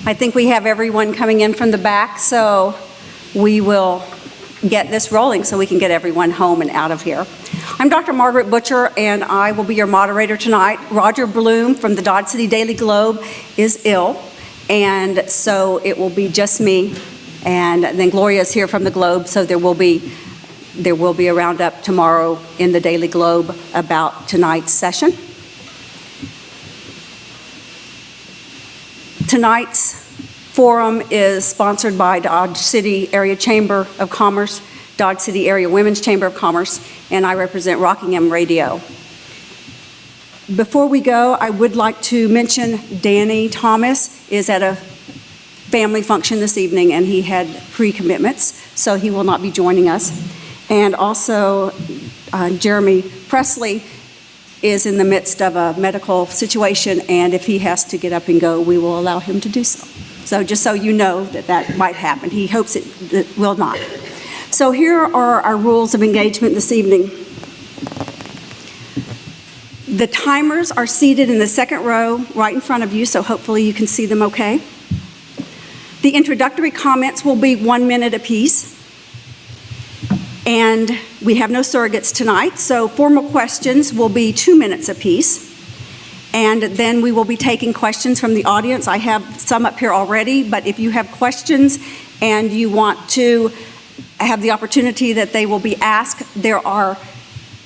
I think we have everyone coming in from the back, so we will get this rolling so we can get everyone home and out of here. I'm Dr. Margaret Butcher, and I will be your moderator tonight. Roger Bloom from the Dodge City Daily Globe is ill, and so it will be just me. And then Gloria is here from the Globe, so there will be a roundup tomorrow in the Daily Globe about tonight's session. Tonight's forum is sponsored by Dodge City Area Chamber of Commerce, Dodge City Area Women's Chamber of Commerce, and I represent Rockingham Radio. Before we go, I would like to mention Danny Thomas is at a family function this evening, and he had pre-commitments, so he will not be joining us. And also, Jeremy Presley is in the midst of a medical situation, and if he has to get up and go, we will allow him to do so. So just so you know that that might happen. He hopes it will not. So here are our rules of engagement this evening. The timers are seated in the second row right in front of you, so hopefully you can see them okay. The introductory comments will be 1 minute apiece. And we have no surrogates tonight, so formal questions will be 2 minutes apiece. And then we will be taking questions from the audience. I have some up here already, but if you have questions and you want to have the opportunity that they will be asked, there are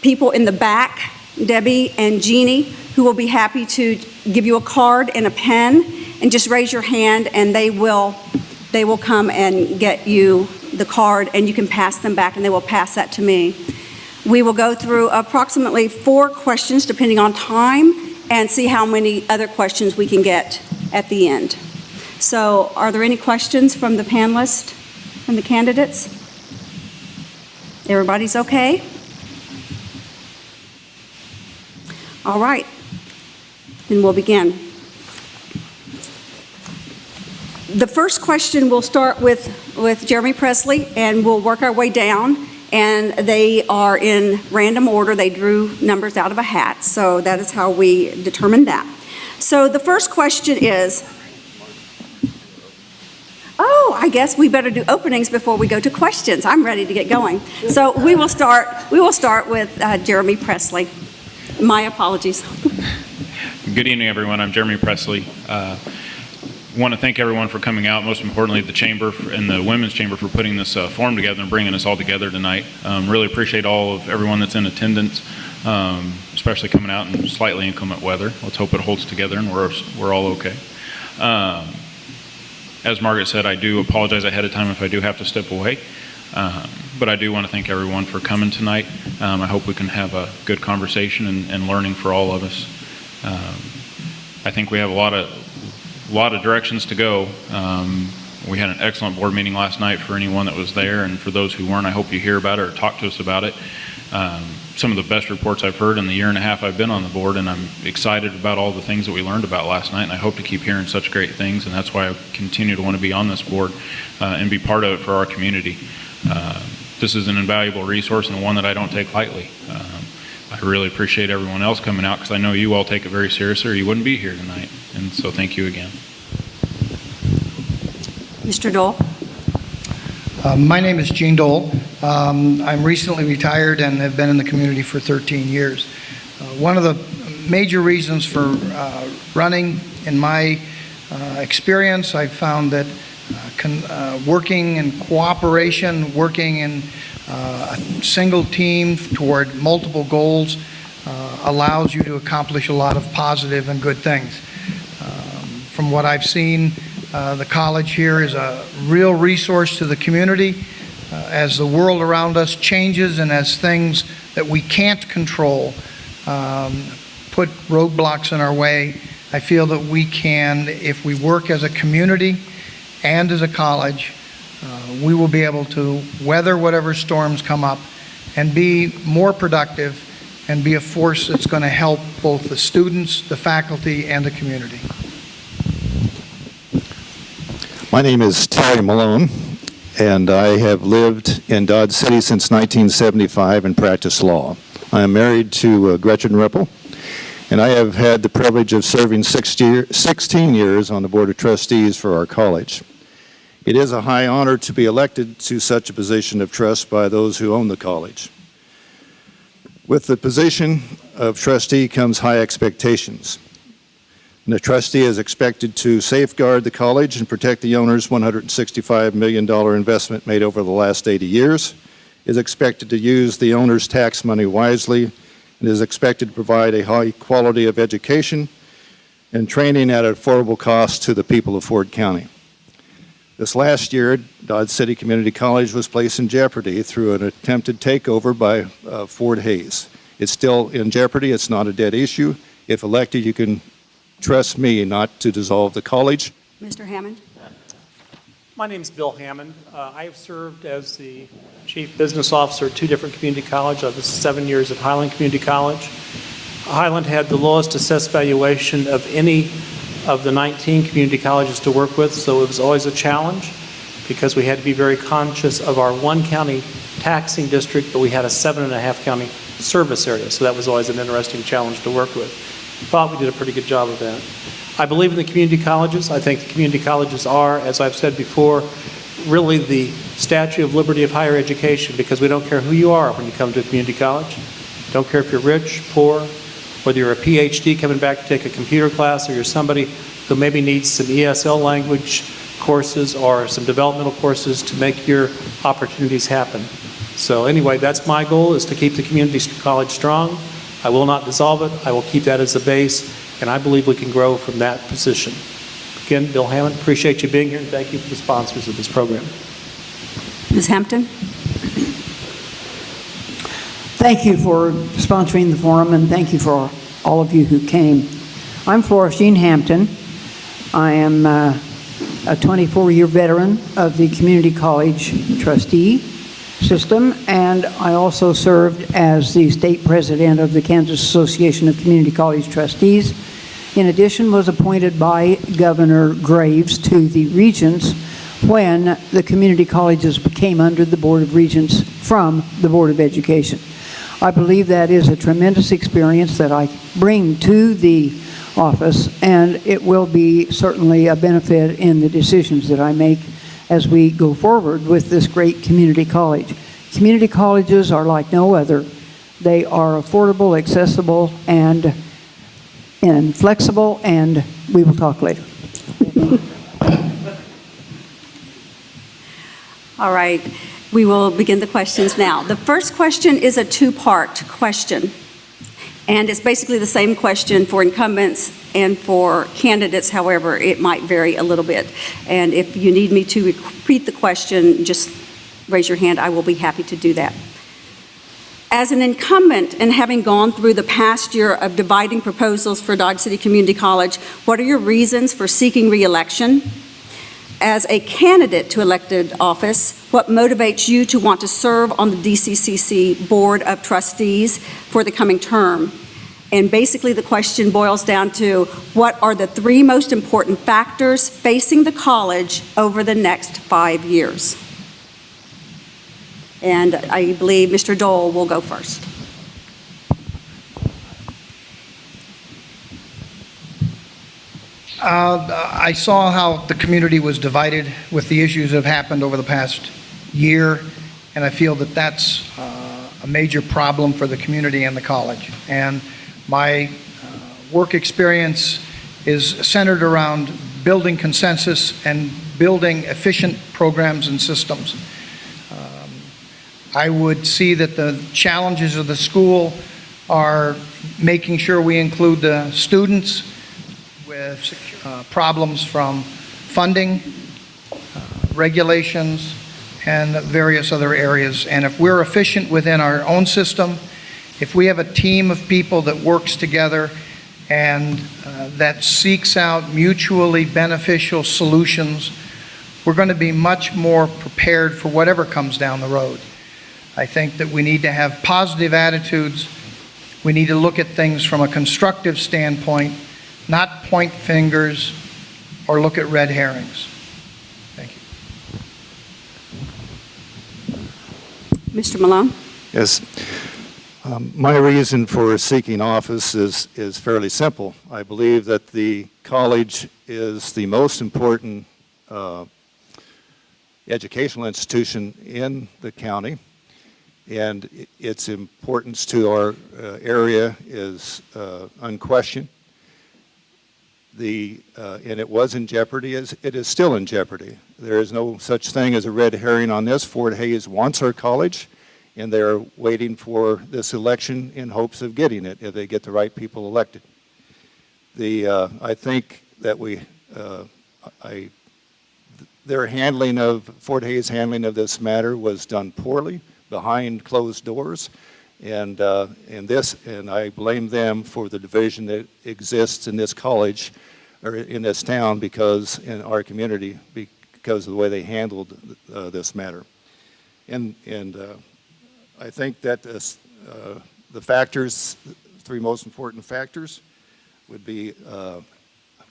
people in the back, Debbie and Jeannie, who will be happy to give you a card and a pen, and just raise your hand and they will come and get you the card, and you can pass them back and they will pass that to me. We will go through approximately 4 questions depending on time and see how many other questions we can get at the end. So are there any questions from the panelists, from the candidates? Everybody's okay? All right, then we'll begin. The first question will start with Jeremy Presley, and we'll work our way down, and they are in random order. They drew numbers out of a hat, so that is how we determined that. So the first question is, I guess we better do openings before we go to questions. I'm ready to get going. So we will start with Jeremy Presley. My apologies. Good evening, everyone. I'm Jeremy Presley. Want to thank everyone for coming out, most importantly the Chamber and the Women's Chamber for putting this forum together and bringing us all together tonight. Really appreciate all of everyone that's in attendance, especially coming out in slightly inclement weather. Let's hope it holds together and we're all okay. As Margaret said, I do apologize ahead of time if I do have to step away, but I do want to thank everyone for coming tonight. I hope we can have a good conversation and learning for all of us. I think we have a lot of directions to go. We had an excellent board meeting last night for anyone that was there, and for those who weren't, I hope you hear about it or talk to us about it. Some of the best reports I've heard in the year and a half I've been on the board, and I'm excited about all the things that we learned about last night, and I hope to keep hearing such great things, and that's why I continue to want to be on this board and be part of it for our community. This is an invaluable resource and one that I don't take lightly. I really appreciate everyone else coming out because I know you all take it very seriously or you wouldn't be here tonight. And so thank you again. Mr. Dole. My name is Gene Dole. I'm recently retired and have been in the community for 13 years. One of the major reasons for running, in my experience, I've found that working in cooperation, working in a single team toward multiple goals allows you to accomplish a lot of positive and good things. From what I've seen, the college here is a real resource to the community. As the world around us changes and as things that we can't control put roadblocks in our way, I feel that we can, if we work as a community and as a college, we will be able to weather whatever storms come up and be more productive and be a force that's going to help both the students, the faculty, and the community. My name is Terry Malone, and I have lived in Dodge City since 1975 and practiced law. I am married to Gretchen Ripple, and I have had the privilege of serving 16 years on the Board of Trustees for our college. It is a high honor to be elected to such a position of trust by those who own the college. With the position of trustee comes high expectations. And the trustee is expected to safeguard the college and protect the owner's $165 million investment made over the last 80 years, is expected to use the owner's tax money wisely, and is expected to provide a high quality of education and training at an affordable cost to the people of Ford County. This last year, Dodge City Community College was placed in jeopardy through an attempted takeover by Ford Hayes. It's still in jeopardy. It's not a dead issue. If elected, you can trust me not to dissolve the college. Mr. Hammond? My name is Bill Hammond. I have served as the Chief Business Officer at two different community colleges. I was 7 years at Highland Community College. Highland had the lowest assessed valuation of any of the 19 community colleges to work with, so it was always a challenge because we had to be very conscious of our one county taxing district, but we had a 7.5 county service area, so that was always an interesting challenge to work with. Thought we did a pretty good job of that. I believe in the community colleges. I think the community colleges are, as I've said before, really the statue of liberty of higher education, because we don't care who you are when you come to a community college. Don't care if you're rich, poor, whether you're a PhD coming back to take a computer class, or you're somebody who maybe needs some ESL language courses or some developmental courses to make your opportunities happen. So anyway, that's my goal, is to keep the community college strong. I will not dissolve it. I will keep that as a base, and I believe we can grow from that position. Again, Bill Hammond, appreciate you being here, and thank you for the sponsors of this program. Ms. Hampton? Thank you for sponsoring the forum, and thank you for all of you who came. I'm Florestine Hampton. I am a 24-year veteran of the community college trustee system, and I also served as the state president of the Kansas Association of Community College Trustees. In addition, was appointed by Governor Graves to the regents when the community colleges came under the Board of Regents from the Board of Education. I believe that is a tremendous experience that I bring to the office, and it will be certainly a benefit in the decisions that I make as we go forward with this great community college. Community colleges are like no other. They are affordable, accessible, and flexible, and we will talk later. All right, we will begin the questions now. The first question is a two-part question, and it's basically the same question for incumbents and for candidates. However, it might vary a little bit. And if you need me to repeat the question, just raise your hand. I will be happy to do that. As an incumbent, and having gone through the past year of dividing proposals for Dodge City Community College, what are your reasons for seeking re-election? As a candidate to elected office, what motivates you to want to serve on the DCCC Board of Trustees for the coming term? And basically the question boils down to, what are the 3 most important factors facing the college over the next 5 years? And I believe Mr. Dole will go first. I saw how the community was divided with the issues that have happened over the past year, and I feel that that's a major problem for the community and the college. And my work experience is centered around building consensus and building efficient programs and systems. I would see that the challenges of the school are making sure we include the students with problems from funding, regulations, and various other areas. And if we're efficient within our own system, if we have a team of people that works together and that seeks out mutually beneficial solutions, we're going to be much more prepared for whatever comes down the road. I think that we need to have positive attitudes. We need to look at things from a constructive standpoint, not point fingers or look at red herrings. Thank you. Mr. Malone? Yes. My reason for seeking office is fairly simple. I believe that the college is the most important educational institution in the county, and its importance to our area is unquestioned. And it was in jeopardy, as it is still in jeopardy. There is no such thing as a red herring on this. Fort Hays wants our college, and they're waiting for this election in hopes of getting it if they get the right people elected. I think that their handling of, Fort Hays' handling of this matter was done poorly, behind closed doors, and I blame them for the division that exists in this college, or in this town, because in our community, because of the way they handled this matter. And I think that the factors, three most important factors, would be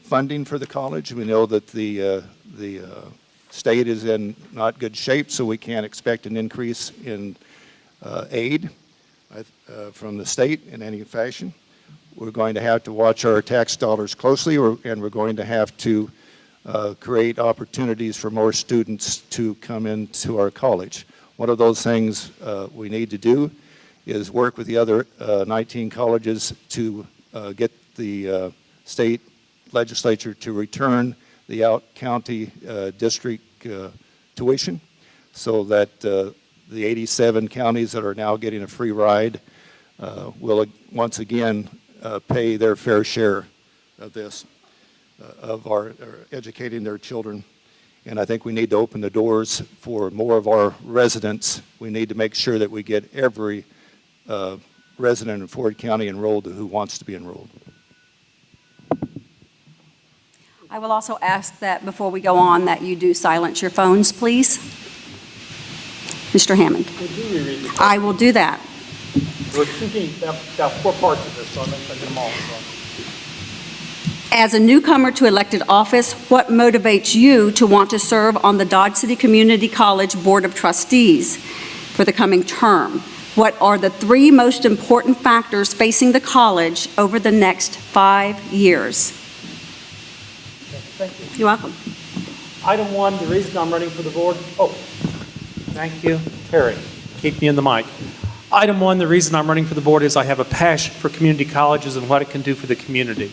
funding for the college. We know that the state is in not good shape, so we can't expect an increase in aid from the state in any fashion. We're going to have to watch our tax dollars closely, and we're going to have to create opportunities for more students to come into our college. One of those things we need to do is work with the other 19 colleges to get the state legislature to return the out-county district tuition, so that the 87 counties that are now getting a free ride will once again pay their fair share of this, of our educating their children. And I think we need to open the doors for more of our residents. We need to make sure that we get every resident in Ford County enrolled who wants to be enrolled. I will also ask that before we go on that you do silence your phones, please. Mr. Hammond. Would you reread the I will do that. We're thinking about 4 parts of this, so I'm going to get them all. As a newcomer to elected office, what motivates you to want to serve on the Dodge City Community College Board of Trustees for the coming term? What are the 3 most important factors facing the college over the next 5 years? Thank you. You're welcome. Item 1, the reason I'm running for the board. Oh, thank you, Terry. Keep me in the mic. Item 1, the reason I'm running for the board is I have a passion for community colleges and what it can do for the community.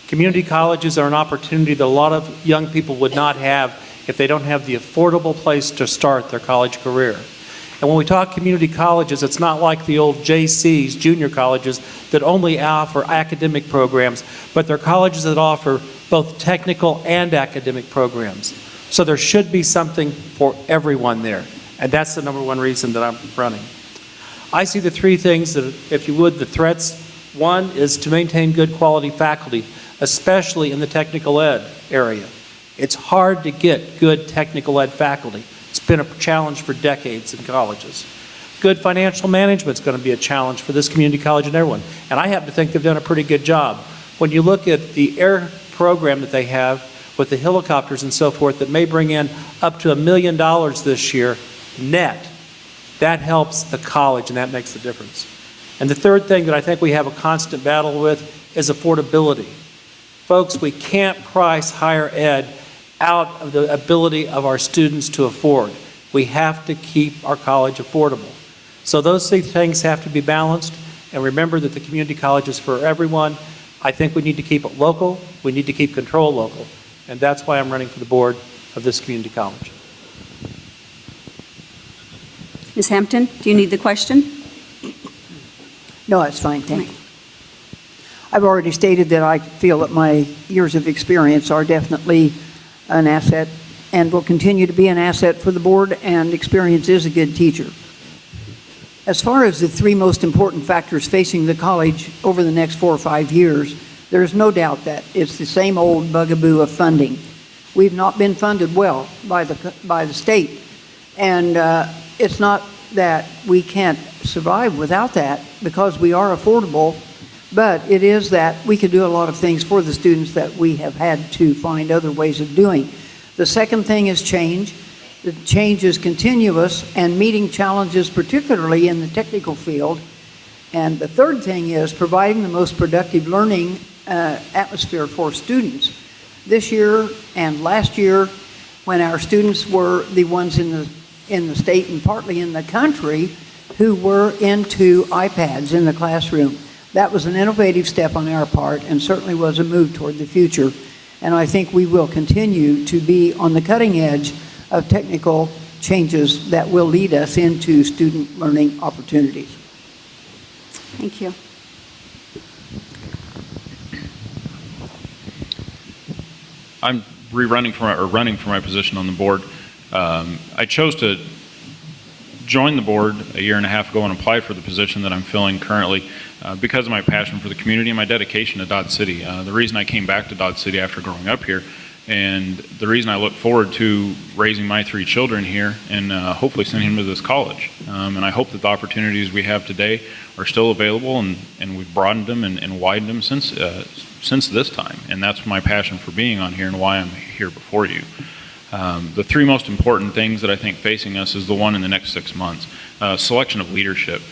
Community colleges are an opportunity that a lot of young people would not have if they don't have the affordable place to start their college career. And when we talk community colleges, it's not like the old JCs, junior colleges, that only offer academic programs, but they're colleges that offer both technical and academic programs. So there should be something for everyone there. And that's the #1 reason that I'm running. I see the 3 things that, if you would, the threats. 1 is to maintain good quality faculty, especially in the technical ed area. It's hard to get good technical ed faculty. It's been a challenge for decades in colleges. Good financial management is going to be a challenge for this community college and everyone. And I happen to think they've done a pretty good job. When you look at the air program that they have with the helicopters and so forth that may bring in up to $1 million this year net, that helps the college and that makes the difference. And the third thing that I think we have a constant battle with is affordability. Folks, we can't price higher ed out of the ability of our students to afford. We have to keep our college affordable. So those 3 things have to be balanced, and remember that the community college is for everyone. I think we need to keep it local, we need to keep control local, and that's why I'm running for the board of this community college. Ms. Hampton, do you need the question? No, that's fine, thank you. I've already stated that I feel that my years of experience are definitely an asset and will continue to be an asset for the board, and experience is a good teacher. As far as the 3 most important factors facing the college over the next 4 or 5 years, there is no doubt that it's the same old bugaboo of funding. We've not been funded well by the state, and it's not that we can't survive without that, because we are affordable, but it is that we could do a lot of things for the students that we have had to find other ways of doing. The second thing is change. The change is continuous, and meeting challenges, particularly in the technical field, And the third thing is providing the most productive learning atmosphere for students. This year and last year, when our students were the ones in the state and partly in the country who were into iPads in the classroom, that was an innovative step on our part and certainly was a move toward the future. And I think we will continue to be on the cutting edge of technical changes that will lead us into student learning opportunities. Thank you. I'm running for my position on the board. I chose to join the board a year and a half ago and apply for the position that I'm filling currently because of my passion for the community and my dedication to Dodge City. The reason I came back to Dodge City after growing up here, and the reason I look forward to raising my 3 children here and hopefully sending them to this college. And I hope that the opportunities we have today are still available, and we've broadened them and widened them since this time. And that's my passion for being on here and why I'm here before you. The 3 most important things that I think facing us is the one in the next 6 months. Selection of leadership.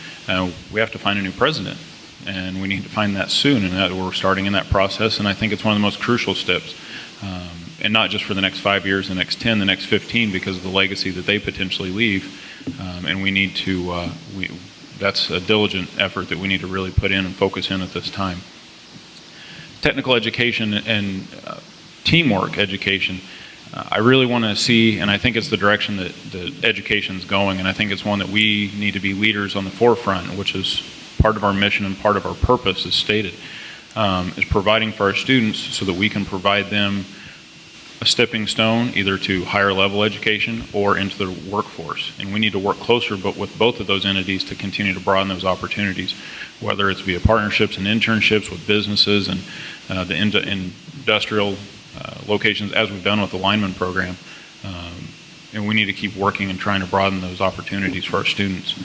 We have to find a new president, and we need to find that soon, and that we're starting in that process, and I think it's one of the most crucial steps. And not just for the next 5 years, the next 10, the next 15, because of the legacy that they potentially leave. And we need to, that's a diligent effort that we need to really put in and focus in at this time. Technical education and teamwork education. I really want to see, and I think it's the direction that the education's going, and I think it's one that we need to be leaders on the forefront, which is part of our mission and part of our purpose as stated, is providing for our students so that we can provide them a stepping stone either to higher level education or into the workforce. And we need to work closer with both of those entities to continue to broaden those opportunities, whether it's via partnerships and internships with businesses and the industrial locations, as we've done with the lineman program. And we need to keep working and trying to broaden those opportunities for our students.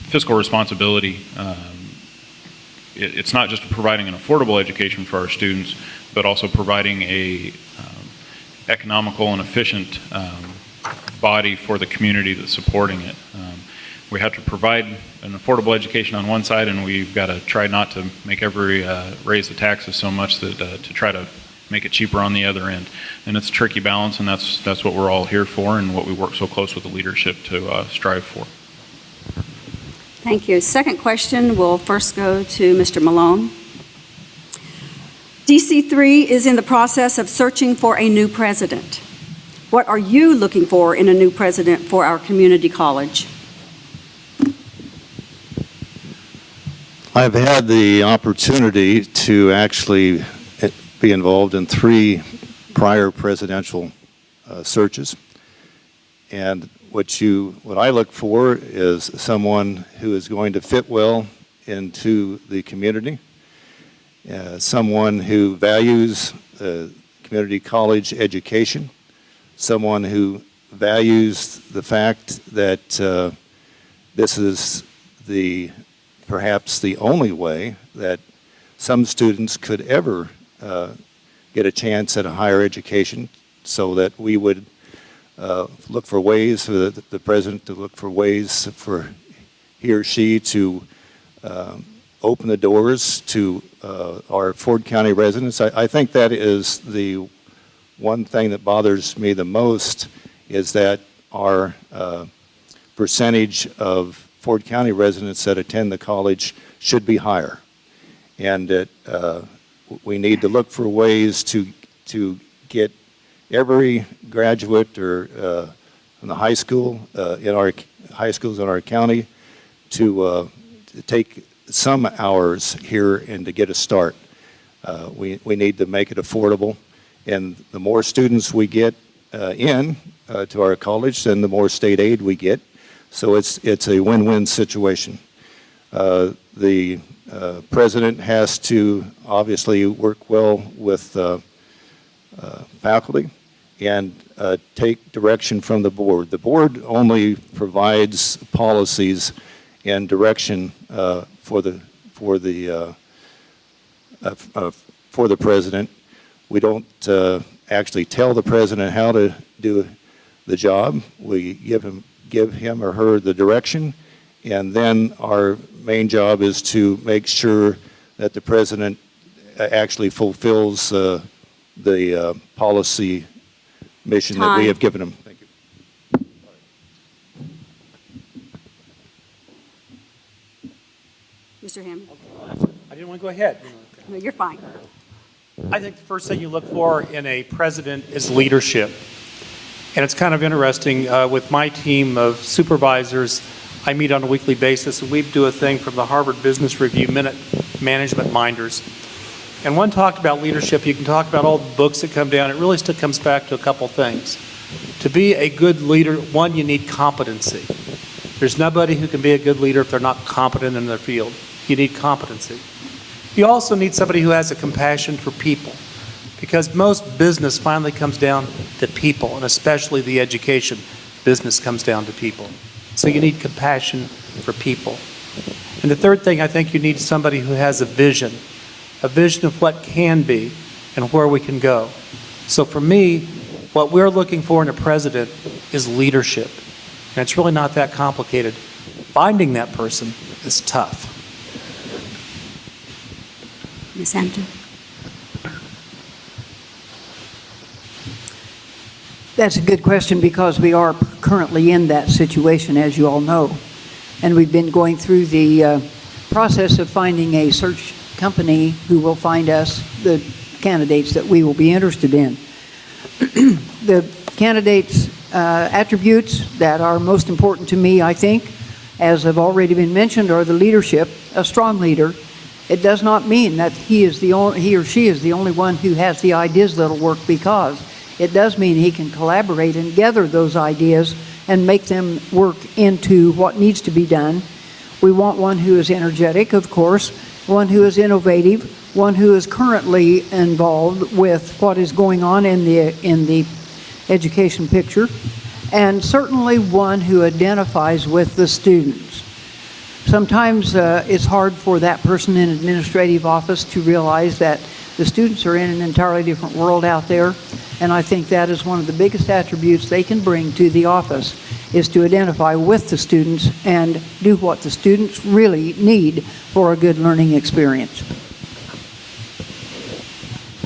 Fiscal responsibility. It's not just providing an affordable education for our students, but also providing a economical and efficient body for the community that's supporting it. We have to provide an affordable education on one side, and we've got to try not to make raise the taxes so much that to try to make it cheaper on the other end. And it's a tricky balance, and that's what we're all here for, and what we work so close with the leadership to strive for. Thank you. Second question will first go to Mr. Malone. DC3 is in the process of searching for a new president. What are you looking for in a new president for our community college? I've had the opportunity to actually be involved in 3 prior presidential searches. And what I look for is someone who is going to fit well into the community, someone who values community college education, someone who values the fact that this is perhaps the only way that some students could ever get a chance at a higher education, so that we would look for ways for the president to look for ways for he or she to open the doors to our Ford County residents. I think that is the one thing that bothers me the most, is that our percentage of Ford County residents that attend the college should be higher. And that we need to look for ways to get every graduate or in the high school in our high schools in our county to take some hours here and to get a start. We need to make it affordable, and the more students we get in to our college, then the more state aid we get. So it's a win-win situation. The president has to obviously work well with faculty and take direction from the board. The board only provides policies and direction for the president. We don't actually tell the president how to do the job. We give him or her the direction, And then our main job is to make sure that the president actually fulfills the policy mission that we Time. have given him. Thank you. Mr. Hammond? I didn't want to go ahead. No, you're fine. I think the first thing you look for in a president is leadership. And it's kind of interesting, with my team of supervisors, I meet on a weekly basis, and we do a thing from the Harvard Business Review Minute Management Minders. And one talked about leadership. You can talk about all the books that come down. It really still comes back to a couple things. To be a good leader, one, you need competency. There's nobody who can be a good leader if they're not competent in their field. You need competency. You also need somebody who has a compassion for people, because most business finally comes down to people, and especially the education business comes down to people. So you need compassion for people. And the third thing, I think you need somebody who has a vision of what can be and where we can go. So for me, what we're looking for in a president is leadership. And it's really not that complicated. Finding that person is tough. Ms. Hampton? That's a good question, because we are currently in that situation, as you all know. And we've been going through the process of finding a search company who will find us the candidates that we will be interested in. The candidates' attributes that are most important to me, I think, as have already been mentioned, are the leadership. A strong leader. It does not mean that he or she is the only one who has the ideas that'll work, because it does mean he can collaborate and gather those ideas and make them work into what needs to be done. We want one who is energetic, of course, one who is innovative, one who is currently involved with what is going on in the education picture, and certainly one who identifies with the students. Sometimes it's hard for that person in administrative office to realize that the students are in an entirely different world out there, and I think that is one of the biggest attributes they can bring to the office, is to identify with the students and do what the students really need for a good learning experience.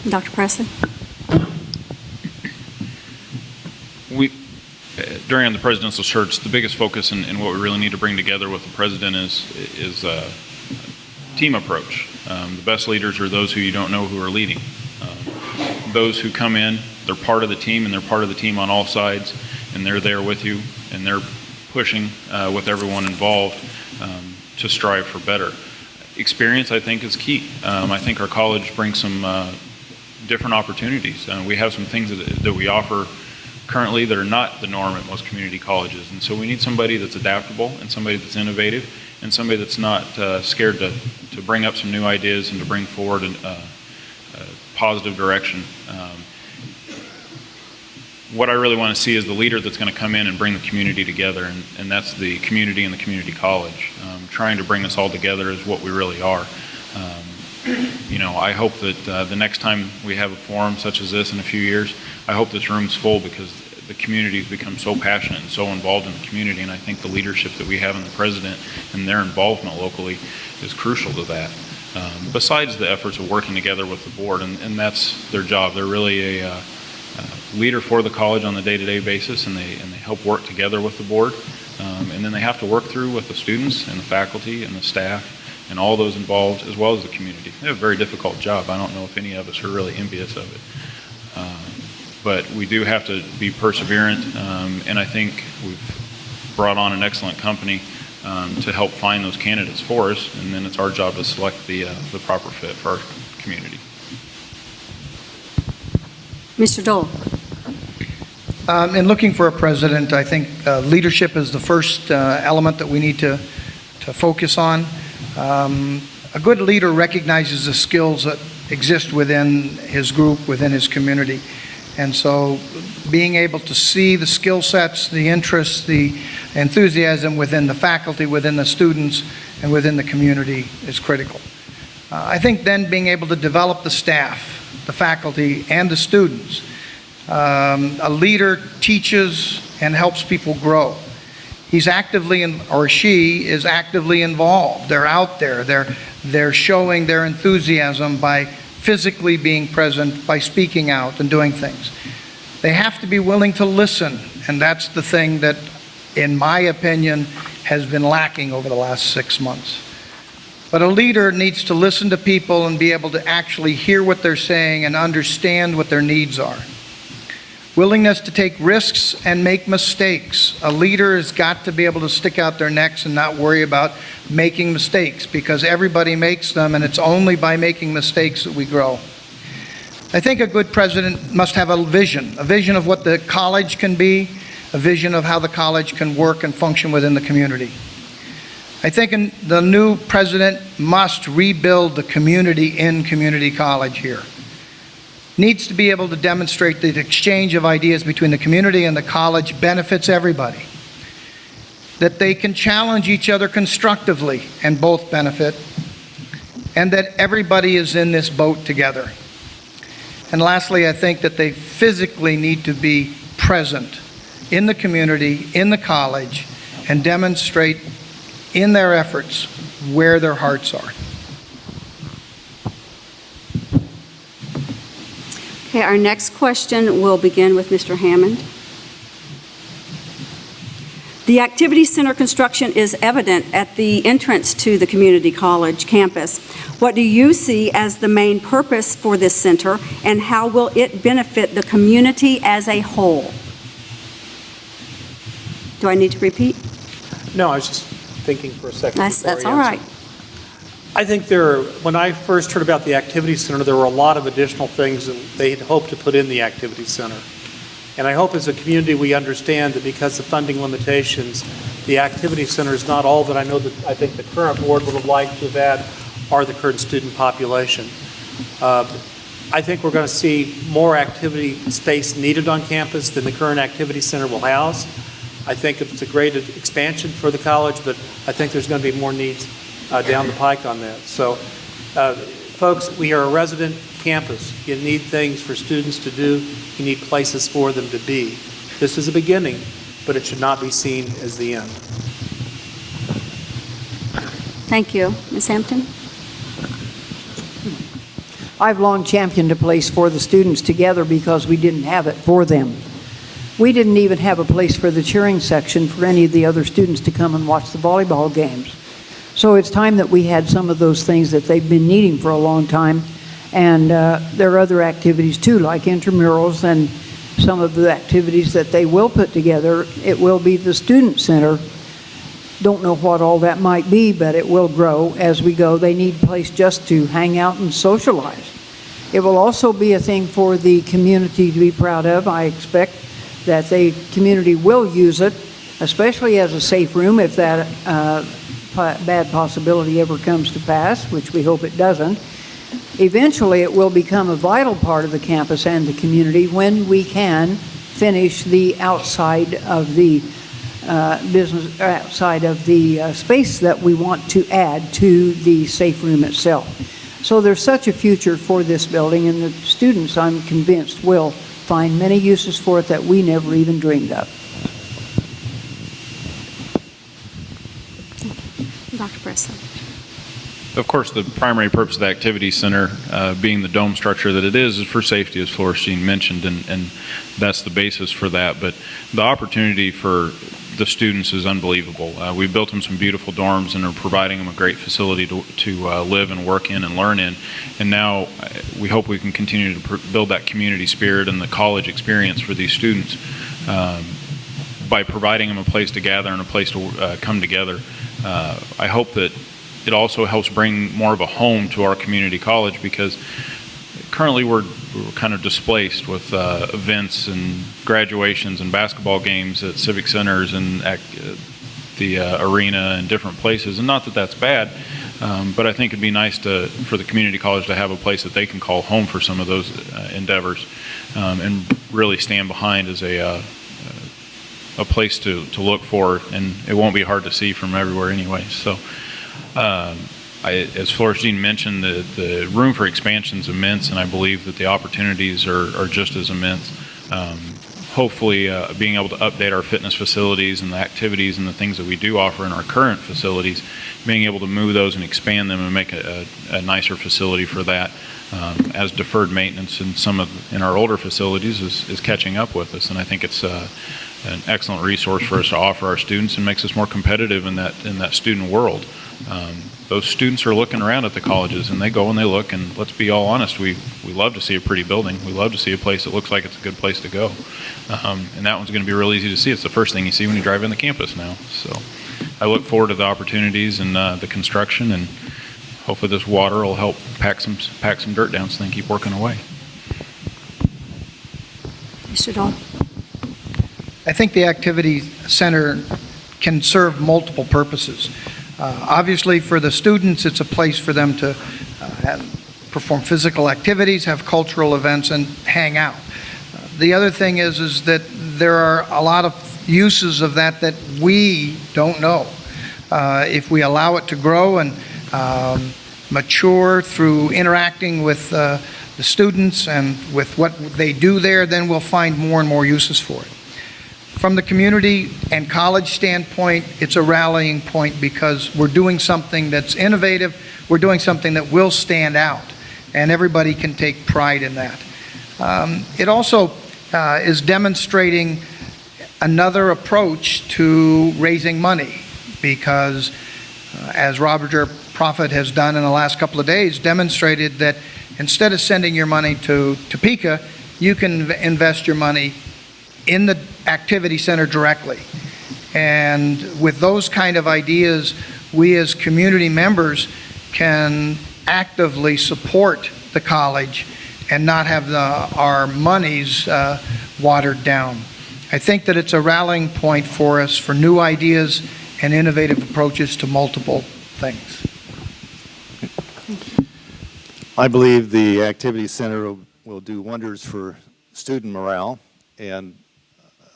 Dr. Presley? During the presidential search, the biggest focus and what we really need to bring together with the president is a team approach. The best leaders are those who you don't know who are leading. Those who come in, they're part of the team, and they're part of the team on all sides, and they're there with you, and they're pushing with everyone involved to strive for better. Experience, I think, is key. I think our college brings some different opportunities. We have some things that we offer currently that are not the norm at most community colleges, and so we need somebody that's adaptable and somebody that's innovative and somebody that's not scared to bring up some new ideas and to bring forward a positive direction. What I really want to see is the leader that's going to come in and bring the community together, and that's the community and the community college. Trying to bring us all together is what we really are. I hope that the next time we have a forum such as this in a few years, I hope this room's full, because the community's become so passionate and so involved in the community, and I think the leadership that we have in the president and their involvement locally is crucial to that. Besides the efforts of working together with the board, and that's their job. They're really a leader for the college on the day-to-day basis, and they help work together with the board. And then they have to work through with the students and the faculty and the staff and all those involved, as well as the community. They have a very difficult job. I don't know if any of us are really envious of it. But we do have to be perseverant, and I think we've brought on an excellent company to help find those candidates for us, and then it's our job to select the proper fit for our community. Mr. Dole? In looking for a president, I think leadership is the first element that we need to focus on. A good leader recognizes the skills that exist within his group, within his community. And so being able to see the skill sets, the interests, the enthusiasm within the faculty, within the students, and within the community is critical. I think then being able to develop the staff, the faculty, and the students. A leader teaches and helps people grow. He's actively, or she is actively involved. They're out there. They're showing their enthusiasm by physically being present, by speaking out and doing things. They have to be willing to listen, and that's the thing that, in my opinion, has been lacking over the last 6 months. But a leader needs to listen to people and be able to actually hear what they're saying and understand what their needs are. Willingness to take risks and make mistakes. A leader has got to be able to stick out their necks and not worry about making mistakes, because everybody makes them, and it's only by making mistakes that we grow. I think a good president must have a vision of what the college can be, a vision of how the college can work and function within the community. I think the new president must rebuild the community in community college here. Needs to be able to demonstrate that the exchange of ideas between the community and the college benefits everybody. That they can challenge each other constructively and both benefit. And that everybody is in this boat together. And lastly, I think that they physically need to be present in the community, in the college, and demonstrate in their efforts where their hearts are. Okay, our next question will begin with Mr. Hammond. The Activity Center construction is evident at the entrance to the community college campus. What do you see as the main purpose for this center, and how will it benefit the community as a whole? Do I need to repeat? No, I was just thinking for a second. That's all right. I think when I first heard about the Activity Center, there were a lot of additional things that they had hoped to put in the Activity Center. And I hope as a community we understand that because of funding limitations, the Activity Center is not all that I think the current board would have liked to have had, or the current student population. I think we're going to see more activity space needed on campus than the current Activity Center will house. I think it's a great expansion for the college, but I think there's going to be more needs down the pike on that. So, folks, we are a resident campus. You need things for students to do. You need places for them to be. This is a beginning, but it should not be seen as the end. Thank you. Ms. Hampton? I've long championed a place for the students together because we didn't have it for them. We didn't even have a place for the cheering section for any of the other students to come and watch the volleyball games. So it's time that we had some of those things that they've been needing for a long time. And there are other activities too, like intramurals and some of the activities that they will put together. It will be the student center. Don't know what all that might be, but it will grow as we go. They need a place just to hang out and socialize. It will also be a thing for the community to be proud of. I expect that the community will use it, especially as a safe room if that bad possibility ever comes to pass, which we hope it doesn't. Eventually, it will become a vital part of the campus and the community when we can finish the outside of the space that we want to add to the safe room itself. So there's such a future for this building, and the students, I'm convinced, will find many uses for it that we never even dreamed of. Dr. Presley. Of course, the primary purpose of the Activity Center, being the dome structure that it is for safety, as Florestine mentioned, and that's the basis for that. But the opportunity for the students is unbelievable. We built them some beautiful dorms and are providing them a great facility to live and work in and learn in. And now we hope we can continue to build that community spirit and the college experience for these students by providing them a place to gather and a place to come together. I hope that it also helps bring more of a home to our community college, because currently we're kind of displaced with events and graduations and basketball games at civic centers and at the arena and different places. And not that that's bad, but I think it'd be nice for the community college to have a place that they can call home for some of those endeavors and really stand behind as a place to look for, and it won't be hard to see from everywhere anyway. So. As Florestine mentioned, the room for expansion is immense, and I believe that the opportunities are just as immense. hopefully being able to update our fitness facilities and the activities and the things that we do offer in our current facilities, being able to move those and expand them and make a nicer facility for that, as deferred maintenance in our older facilities is catching up with us. And I think it's an excellent resource for us to offer our students and makes us more competitive in that student world. Those students are looking around at the colleges, and they go and they look, and let's be all honest, we love to see a pretty building. We love to see a place that looks like it's a good place to go. And that one's going to be real easy to see. It's the first thing you see when you drive in the campus now. So I look forward to the opportunities and the construction, and hopefully this water will help pack some dirt down so they can keep working away. Mr. Dahl? I think the activity center can serve multiple purposes. Obviously, for the students, it's a place for them to perform physical activities, have cultural events, and hang out. The other thing is that there are a lot of uses of that we don't know. If we allow it to grow and mature through interacting with the students and with what they do there, then we'll find more and more uses for it. From the community and college standpoint, it's a rallying point because we're doing something that's innovative, we're doing something that will stand out, and everybody can take pride in that. It also is demonstrating another approach to raising money because, as Roger Prophet has done in the last couple of days, demonstrated that instead of sending your money to Topeka, you can invest your money in the activity center directly. And with those kind of ideas, we as community members can actively support the college and not have our monies watered down. I think that it's a rallying point for us for new ideas and innovative approaches to multiple things. I believe the Activity Center will do wonders for student morale, and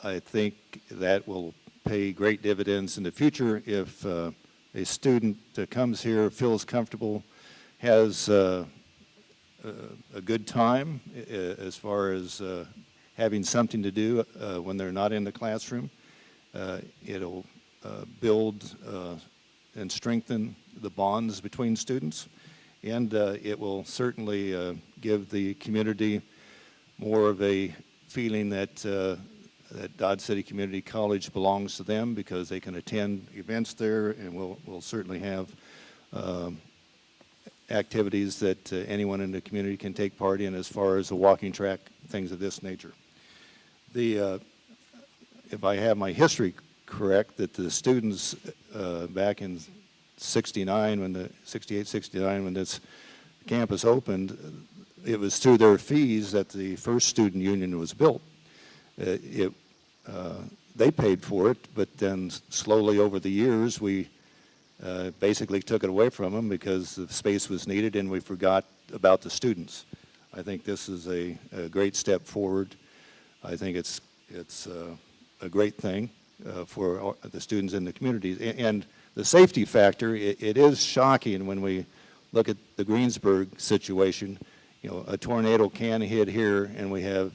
I think that will pay great dividends in the future if a student comes here, feels comfortable, has a good time as far as having something to do when they're not in the classroom. It'll build and strengthen the bonds between students, and it will certainly give the community more of a feeling that Dodge City Community College belongs to them because they can attend events there, and we'll certainly have activities that anyone in the community can take part in as far as a walking track, things of this nature. If I have my history correct, that the students back in 68, 69, when this campus opened, it was through their fees that the first student union was built. They paid for it, but then slowly over the years, we basically took it away from them because the space was needed and we forgot about the students. I think this is a great step forward. I think it's a great thing for the students in the community. And the safety factor, it is shocking when we look at the Greensburg situation. You know, a tornado can hit here and we have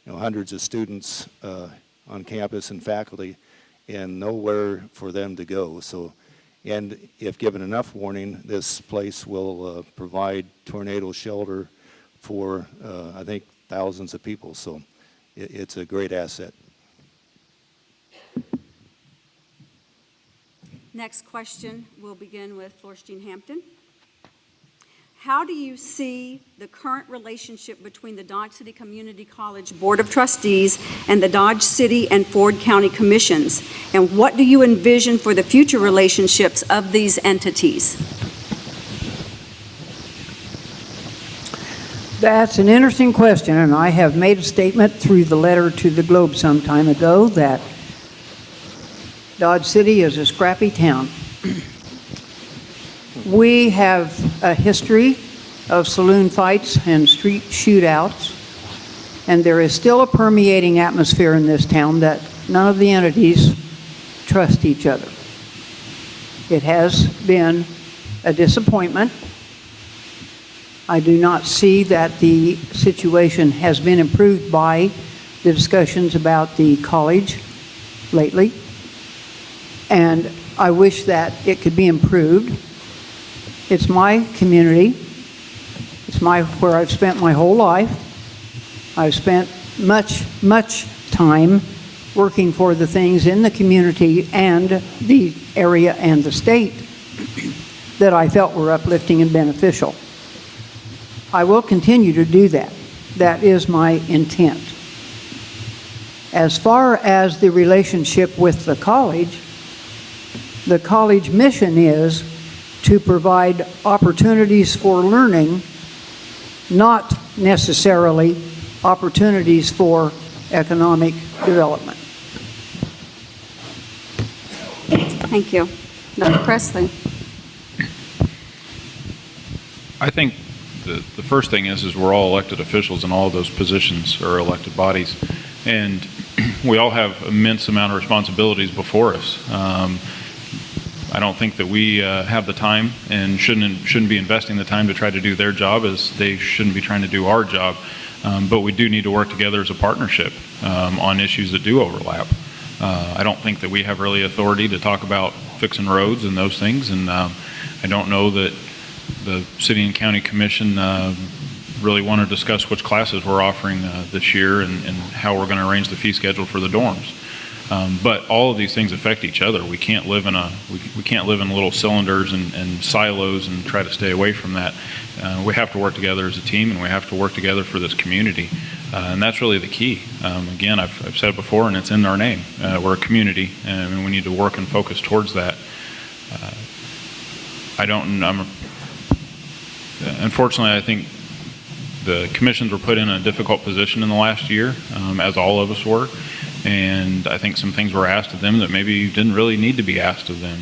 hundreds of students on campus and faculty and nowhere for them to go. So, and if given enough warning, this place will provide tornado shelter for, I think, thousands of people. So it's a great asset. Next question, we'll begin with Florstein Hampton. How do you see the current relationship between the Dodge City Community College Board of Trustees and the Dodge City and Ford County Commissions? And what do you envision for the future relationships of these entities? That's an interesting question, and I have made a statement through the letter to the Globe some time ago that Dodge City is a scrappy town. We have a history of saloon fights and street shootouts, and there is still a permeating atmosphere in this town that none of the entities trust each other. It has been a disappointment. I do not see that the situation has been improved by the discussions about the college lately, and I wish that it could be improved. It's my community. It's where I've spent my whole life. I've spent much time working for the things in the community and the area and the state that I felt were uplifting and beneficial. I will continue to do that. That is my intent. As far as the relationship with the college mission is to provide opportunities for learning, not necessarily opportunities for economic development. Thank you. Dr. Presley? I think the first thing is we're all elected officials, and all of those positions are elected bodies, and we all have immense amount of responsibilities before us. I don't think that we have the time and shouldn't be investing the time to try to do their job, as they shouldn't be trying to do our job. But we do need to work together as a partnership on issues that do overlap. I don't think that we have really authority to talk about fixing roads and those things, and I don't know that the City and County Commission really want to discuss which classes we're offering this year and how we're going to arrange the fee schedule for the dorms. But all of these things affect each other. We can't live in we can't live in little cylinders and silos and try to stay away from that. We have to work together as a team, and we have to work together for this community, and that's really the key. Again, I've said it before, and it's in our name. We're a community, and we need to work and focus towards that. Unfortunately, I think the commissions were put in a difficult position in the last year, as all of us were. And I think some things were asked of them that maybe didn't really need to be asked of them.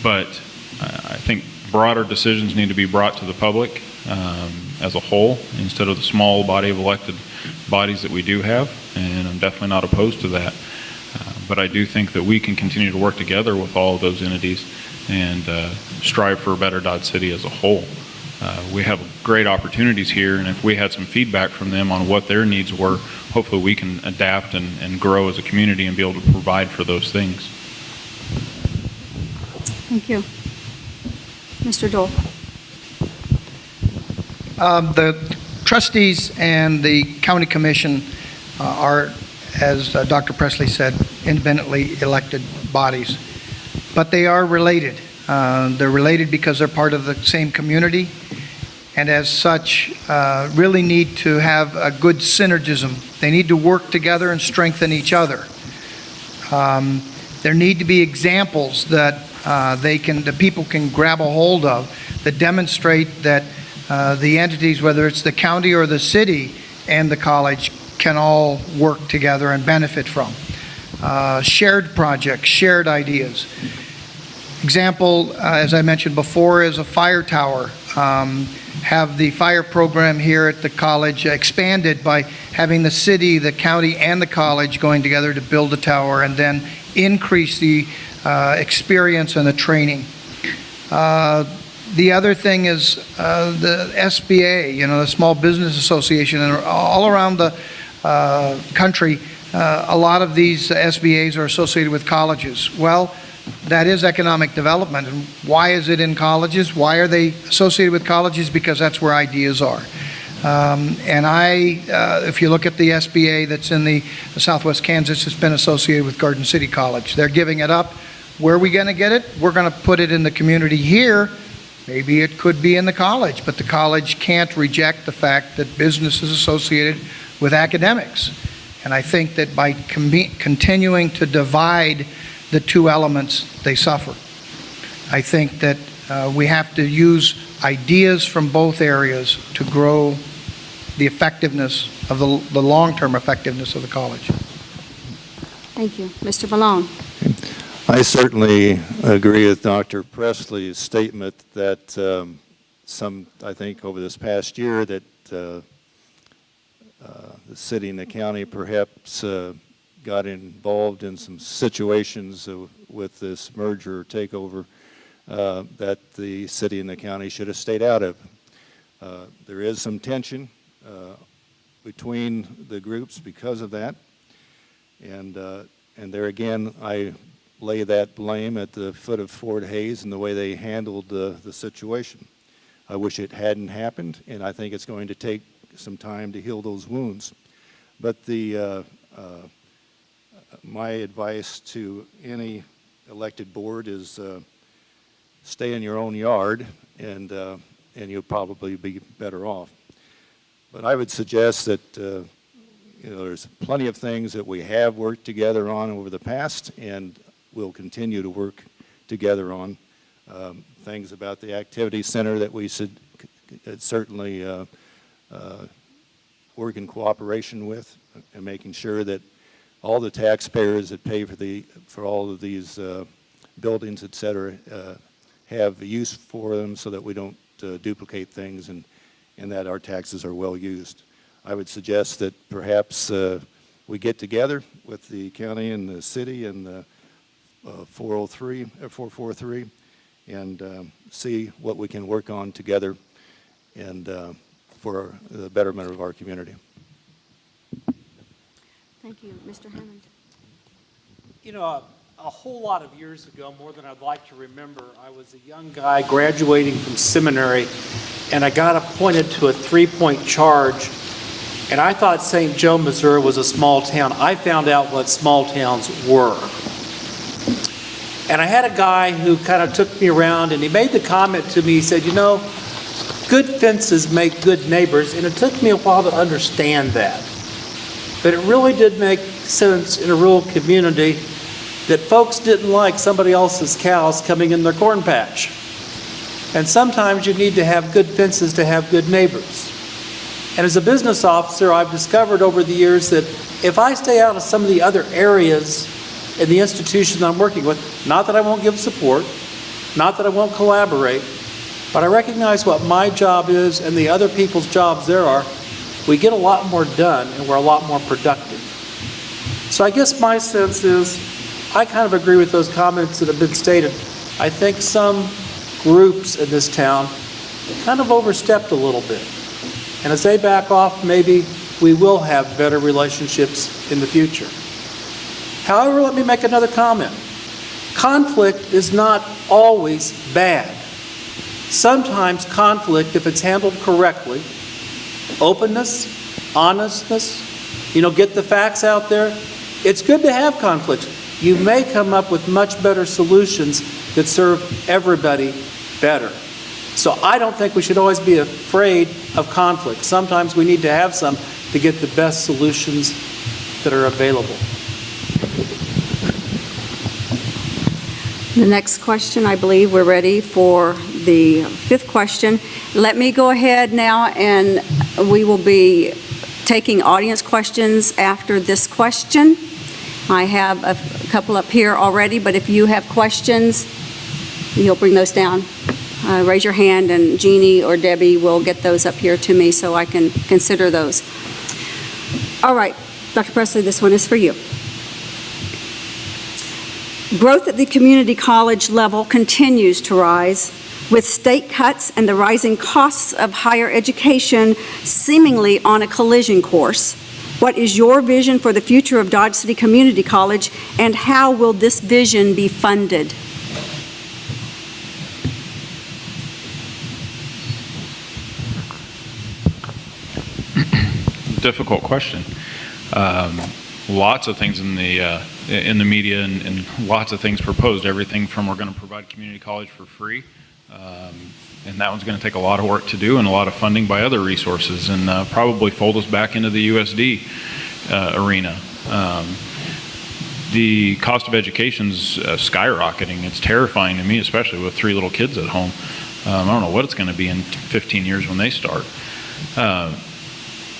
But I think broader decisions need to be brought to the public as a whole, instead of the small body of elected bodies that we do have. And I'm definitely not opposed to that. But I do think that we can continue to work together with all of those entities and strive for a better Dodge City as a whole. We have great opportunities here, and if we had some feedback from them on what their needs were, hopefully we can adapt and grow as a community and be able to provide for those things. Thank you. Mr. Dole? The trustees and the county commission are, as Dr. Presley said, independently elected bodies, but they are related. They're related because they're part of the same community, and as such really need to have a good synergism. They need to work together and strengthen each other. There need to be examples that the people can grab a hold of that demonstrate that the entities, whether it's the county or the city and the college, can all work together and benefit from. Shared projects, shared ideas. Example, as I mentioned before, is a fire tower. Have the fire program here at the college expanded by having the city, the county, and the college going together to build a tower, and then increase the experience and the training. The other thing is the SBA, the Small Business Association, and all around the country, a lot of these SBAs are associated with colleges. Well, that is economic development. And why is it in colleges? Why are they associated with colleges? Because that's where ideas are. If you look at the SBA that's in the Southwest Kansas, it's been associated with Garden City College. They're giving it up. Where are we going to get it? We're going to put it in the community here. Maybe it could be in the college, but the college can't reject the fact that business is associated with academics. And I think that by continuing to divide the two elements, they suffer. I think that we have to use ideas from both areas to grow the effectiveness of the long-term effectiveness of the college. Thank you. Mr. Malone? I certainly agree with Dr. Presley's statement that I think over this past year that the city and the county perhaps got involved in some situations with this merger or takeover that the city and the county should have stayed out of. There is some tension between the groups because of that. And there again, I lay that blame at the foot of Fort Hays and the way they handled the situation. I wish it hadn't happened, and I think it's going to take some time to heal those wounds. But my advice to any elected board is stay in your own yard, and you'll probably be better off. But I would suggest that there's plenty of things that we have worked together on over the past, and we'll continue to work together on. Things about the activity center that we should certainly work in cooperation with, and making sure that all the taxpayers that pay for all of these buildings, et cetera, have use for them, so that we don't duplicate things, and that our taxes are well used. I would suggest that perhaps we get together with the county and the city and the 443 and see what we can work on together, and for the betterment of our community. Thank you. Mr. Hammond. You know, a whole lot of years ago, more than I'd like to remember, I was a young guy graduating from seminary, and I got appointed to a 3-point charge, and I thought St. Joe, Missouri was a small town. I found out what small towns were. And I had a guy who kind of took me around, and he made the comment to me, he said, you know, good fences make good neighbors, and it took me a while to understand that. But it really did make sense in a rural community that folks didn't like somebody else's cows coming in their corn patch. And sometimes you need to have good fences to have good neighbors. And as a business officer, I've discovered over the years that if I stay out of some of the other areas in the institution that I'm working with, not that I won't give support, not that I won't collaborate, but I recognize what my job is and the other people's jobs there are, we get a lot more done and we're a lot more productive. So I guess my sense is, I kind of agree with those comments that have been stated. I think some groups in this town kind of overstepped a little bit. And as they back off, maybe we will have better relationships in the future. However, let me make another comment. Conflict is not always bad. Sometimes conflict, if it's handled correctly, openness, honestness, get the facts out there, it's good to have conflict. You may come up with much better solutions that serve everybody better. So I don't think we should always be afraid of conflict. Sometimes we need to have some to get the best solutions that are available. The next question, I believe we're ready for the 5th question. Let me go ahead now, and we will be taking audience questions after this question. I have a couple up here already, but if you have questions, you'll bring those down. Raise your hand, and Jeannie or Debbie will get those up here to me so I can consider those. All right, Dr. Presley, this one is for you. Growth at the community college level continues to rise, with state cuts and the rising costs of higher education seemingly on a collision course. What is your vision for the future of Dodge City Community College, and how will this vision be funded? Difficult question. Lots of things in the media, and lots of things proposed. Everything from we're going to provide community college for free, and that one's going to take a lot of work to do, and a lot of funding by other resources, and probably fold us back into the USD arena. The cost of education's skyrocketing. It's terrifying to me, especially with 3 little kids at home. I don't know what it's going to be in 15 years when they start.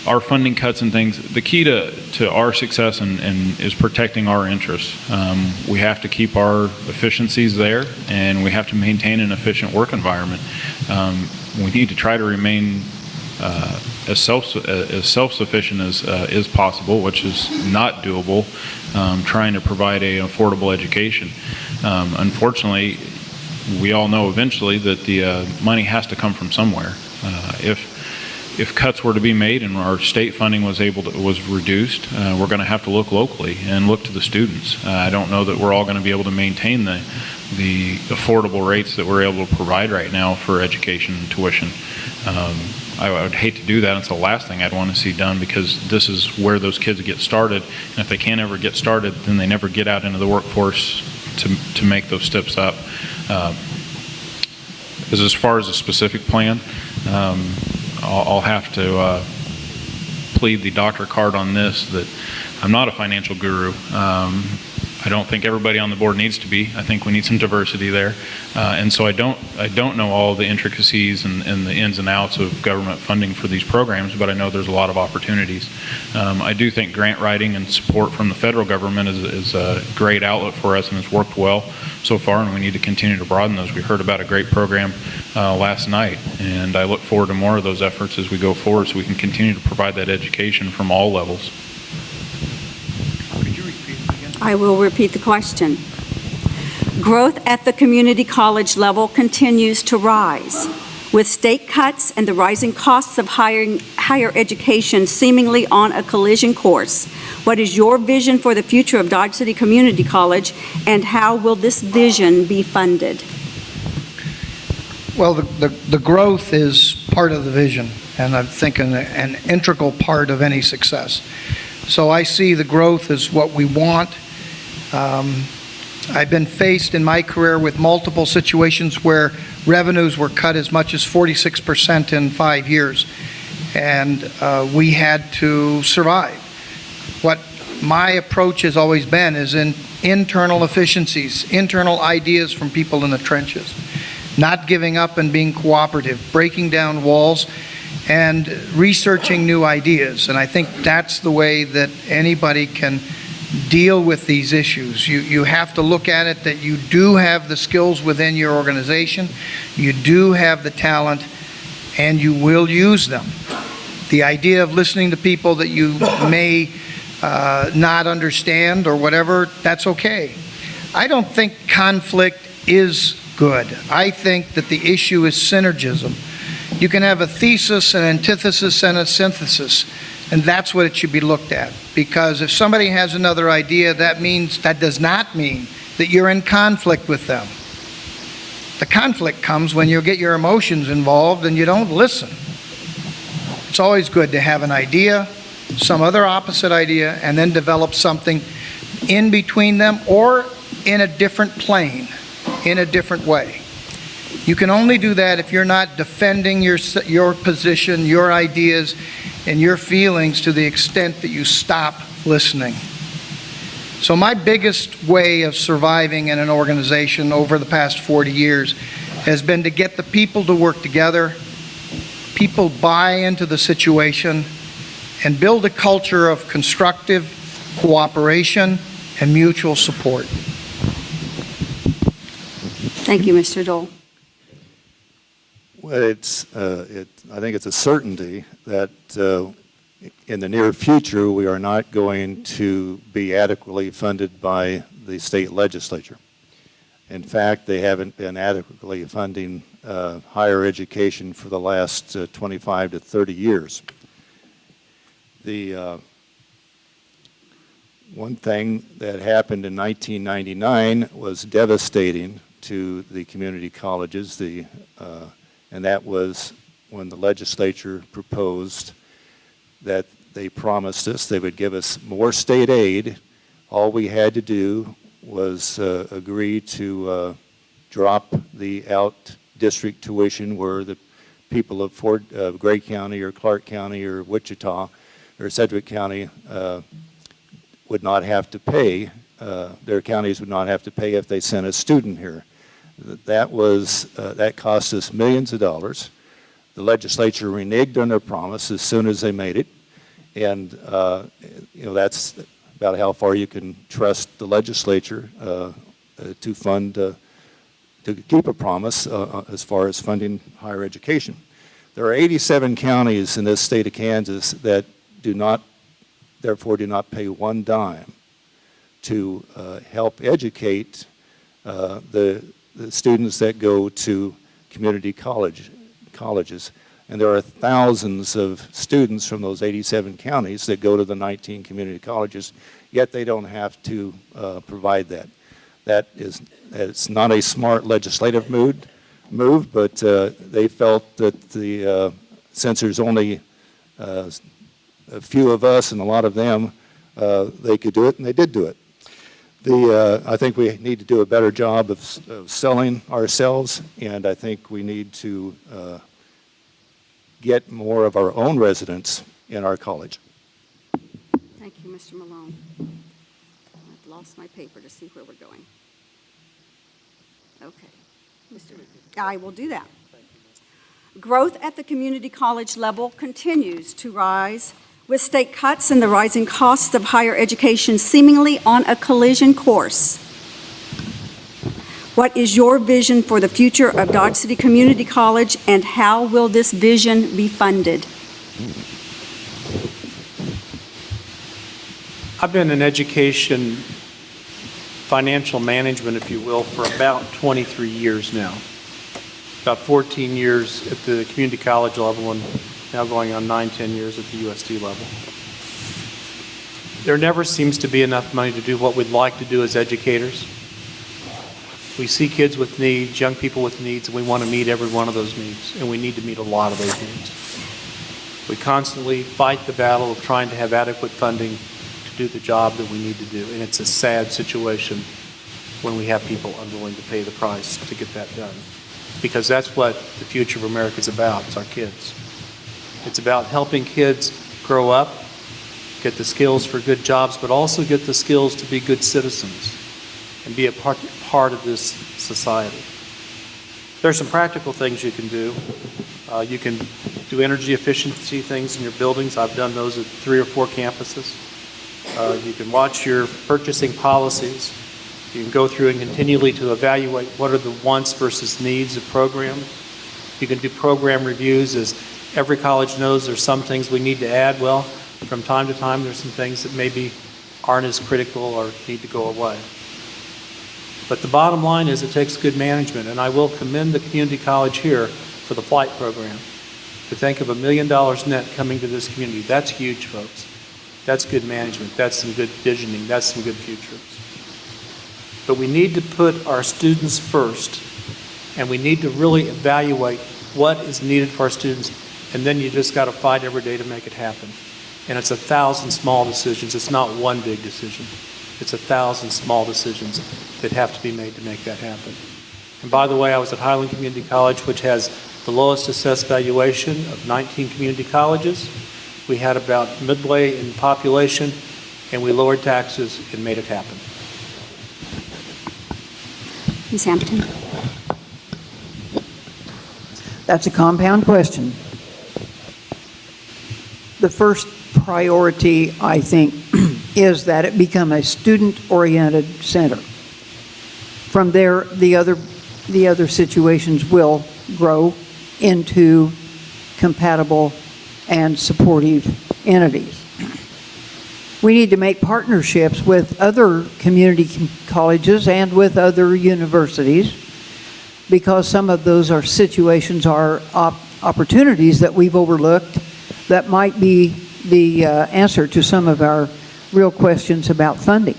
Our funding cuts and things, the key to our success and is protecting our interests. We have to keep our efficiencies there, and we have to maintain an efficient work environment. We need to try to remain as self-sufficient as is possible, which is not doable, trying to provide an affordable education. Unfortunately, we all know eventually that the money has to come from somewhere. if cuts were to be made and our state funding was reduced, we're going to have to look locally and look to the students. I don't know that we're all going to be able to maintain the affordable rates that we're able to provide right now for education and tuition. I would hate to do that. It's the last thing I'd want to see done, because this is where those kids get started. And if they can't ever get started, then they never get out into the workforce to make those steps up. As far as a specific plan, I'll have to plead the doctor card on this, that I'm not a financial guru. I don't think everybody on the board needs to be. I think we need some diversity there. And so I don't know all the intricacies and the ins and outs of government funding for these programs, but I know there's a lot of opportunities. I do think grant writing and support from the federal government is a great outlet for us, and it's worked well so far, and we need to continue to broaden those. We heard about a great program last night, and I look forward to more of those efforts as we go forward, so we can continue to provide that education from all levels. I will repeat the question. Growth at the community college level continues to rise. With state cuts and the rising costs of higher education seemingly on a collision course, what is your vision for the future of Dodge City Community College, and how will this vision be funded? Well, the growth is part of the vision, and I think an integral part of any success. So I see the growth as what we want. I've been faced in my career with multiple situations where revenues were cut as much as 46% in 5 years, and we had to survive. What my approach has always been is in internal efficiencies, internal ideas from people in the trenches, not giving up and being cooperative, breaking down walls, and researching new ideas. And I think that's the way that anybody can deal with these issues. You have to look at it that you do have the skills within your organization, you do have the talent, and you will use them. The idea of listening to people that you may not understand or whatever, that's okay. I don't think conflict is good. I think that the issue is synergism. You can have a thesis, an antithesis, and a synthesis, and that's what it should be looked at. Because if somebody has another idea, that does not mean that you're in conflict with them. The conflict comes when you get your emotions involved and you don't listen. It's always good to have an idea, some other opposite idea, and then develop something in between them or in a different plane, in a different way. You can only do that if you're not defending your position, your ideas, and your feelings to the extent that you stop listening. So my biggest way of surviving in an organization over the past 40 years has been to get the people to work together, people buy into the situation, and build a culture of constructive cooperation and mutual support. Thank you, Mr. Dole. Well, I think it's a certainty that in the near future we are not going to be adequately funded by the state legislature. In fact, they haven't been adequately funding higher education for the last 25 to 30 years. The one thing that happened in 1999 was devastating to the community colleges, and that was when the legislature proposed that they promised us they would give us more state aid. All we had to do was agree to drop the out-district tuition where the people of Gray County or Clark County or Wichita or Sedgwick County would not have to pay, their counties would not have to pay if they sent a student here. That cost us millions of dollars. The legislature reneged on their promise as soon as they made it, and that's about how far you can trust the legislature to fund, to keep a promise as far as funding higher education. There are 87 counties in this state of Kansas that therefore do not pay one dime to help educate the students that go to community colleges. And there are thousands of students from those 87 counties that go to the 19 community colleges, yet they don't have to provide that. It's not a smart legislative move, but they felt that since there's only a few of us and a lot of them, they could do it, and they did do it. I think we need to do a better job of selling ourselves, and I think we need to get more of our own residents in our college. Thank you, Mr. Malone. I've lost my paper to see where we're going. Okay. I will do that. Growth at the community college level continues to rise, with state cuts and the rising costs of higher education seemingly on a collision course. What is your vision for the future of Dodge City Community College, and how will this vision be funded? I've been in education, financial management, if you will, for about 23 years now. About 14 years at the community college level and now going on 9-10 years at the USD level. There never seems to be enough money to do what we'd like to do as educators. We see kids with needs, young people with needs, and we want to meet every one of those needs, and we need to meet a lot of those needs. We constantly fight the battle of trying to have adequate funding to do the job that we need to do, and it's a sad situation when we have people unwilling to pay the price to get that done, because that's what the future of America is about. It's our kids. It's about helping kids grow up, get the skills for good jobs, but also get the skills to be good citizens and be a part of this society. There's some practical things you can do. You can do energy efficiency things in your buildings. I've done those at 3 or 4 campuses. You can watch your purchasing policies. You can go through and continually to evaluate what are the wants versus needs of programs. You can do program reviews. As every college knows, there's some things we need to add. Well, from time to time, there's some things that maybe aren't as critical or need to go away. But the bottom line is it takes good management, and I will commend the community college here for the flight program. To think of $1 million net coming to this community, that's huge, folks. That's good management. That's some good visioning. That's some good futures. But we need to put our students first, and we need to really evaluate what is needed for our students, and then you just got to fight every day to make it happen. And it's 1,000 small decisions. It's not one big decision. It's 1,000 small decisions that have to be made to make that happen. And by the way, I was at Highland Community College, which has the lowest assessed valuation of 19 community colleges. We had about midway in population, and we lowered taxes and made it happen. Ms. Hampton. That's a compound question. The first priority, I think, is that it become a student-oriented center. From there, the other situations will grow into compatible and supportive entities. We need to make partnerships with other community colleges and with other universities, because some of those are situations, are opportunities that we've overlooked that might be the answer to some of our real questions about funding.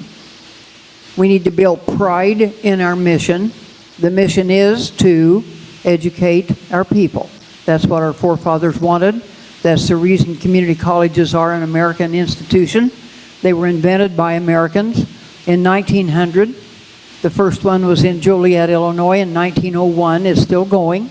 We need to build pride in our mission. The mission is to educate our people. That's what our forefathers wanted. That's the reason community colleges are an American institution. They were invented by Americans in 1900. The first one was in Joliet, Illinois in 1901. It's still going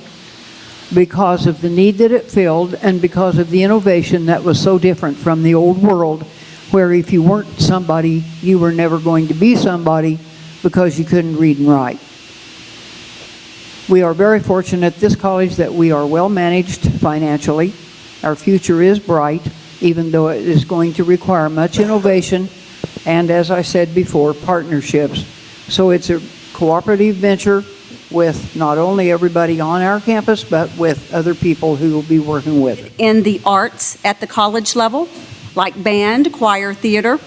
because of the need that it filled and because of the innovation that was so different from the old world, where if you weren't somebody, you were never going to be somebody because you couldn't read and write. We are very fortunate at this college that we are well managed financially. Our future is bright, even though it is going to require much innovation and, as I said before, partnerships. So it's a cooperative venture with not only everybody on our campus, but with other people who will be working with it. In the arts at the college level, like band, choir, theater,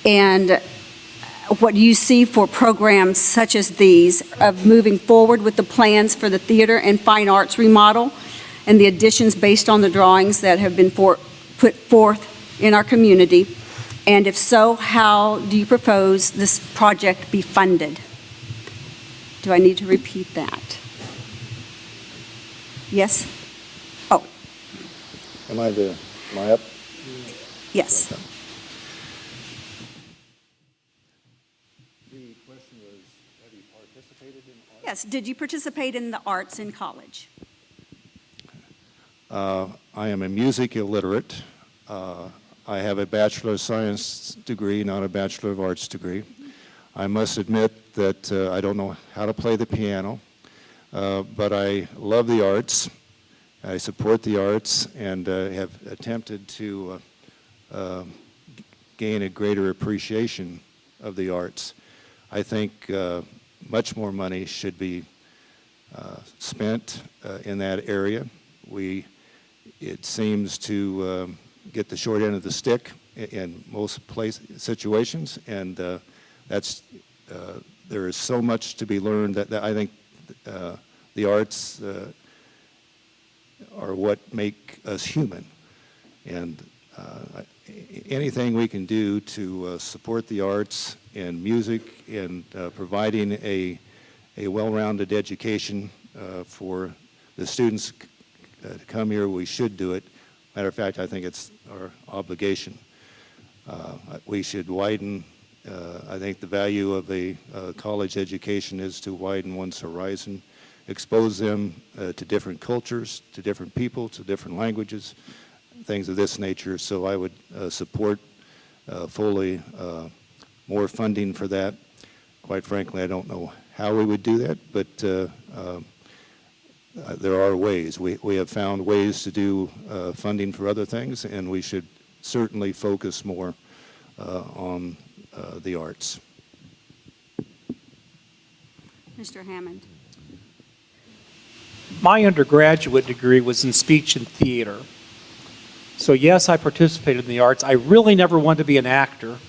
and what do you see for programs such as these of moving forward with the plans for the theater and fine arts remodel? and the additions based on the drawings that have been put forth in our community? And if so, how do you propose this project be funded? Do I need to repeat that? Yes? Oh, Am I up? yes. The question was, have you participated in art? Yes, did you participate in the arts in college? I am a music illiterate. I have a Bachelor of Science degree, not a Bachelor of Arts degree. I must admit that I don't know how to play the piano, but I love the arts. I support the arts and have attempted to gain a greater appreciation of the arts. I think much more money should be spent in that area. It seems to get the short end of the stick in most situations, and there is so much to be learned that I think the arts are what make us human, and anything we can do to support the arts and music and providing a well-rounded education for the students to come here, we should do it. Matter of fact, I think it's our obligation. We should widen, I think the value of a college education is to widen one's horizon, expose them to different cultures, to different people, to different languages, things of this nature. So I would support fully more funding for that. Quite frankly, I don't know how we would do that, but there are ways. We have found ways to do funding for other things, and we should certainly focus more on the arts. Mr. Hammond. My undergraduate degree was in speech and theater. So yes, I participated in the arts. I really never wanted to be an actor.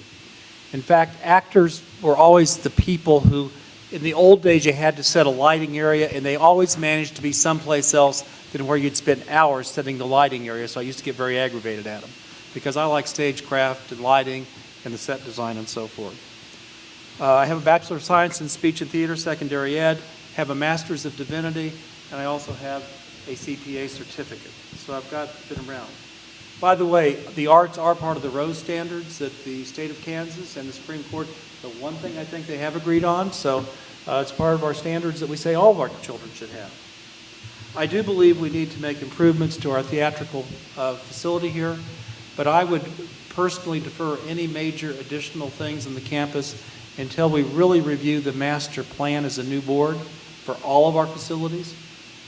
In fact, actors were always the people who, in the old days, you had to set a lighting area, and they always managed to be someplace else than where you'd spend hours setting the lighting area. So I used to get very aggravated at them because I like stagecraft and lighting and the set design and so forth. I have a Bachelor of Science in Speech and Theater, Secondary Ed, have a Master's of Divinity, and I also have a CPA certificate. So I've been around. By the way, the arts are part of the Rose Standards that the state of Kansas and the Supreme Court, the one thing I think they have agreed on, so it's part of our standards that we say all of our children should have. I do believe we need to make improvements to our theatrical facility here, but I would personally defer any major additional things in the campus until we really review the master plan as a new board for all of our facilities,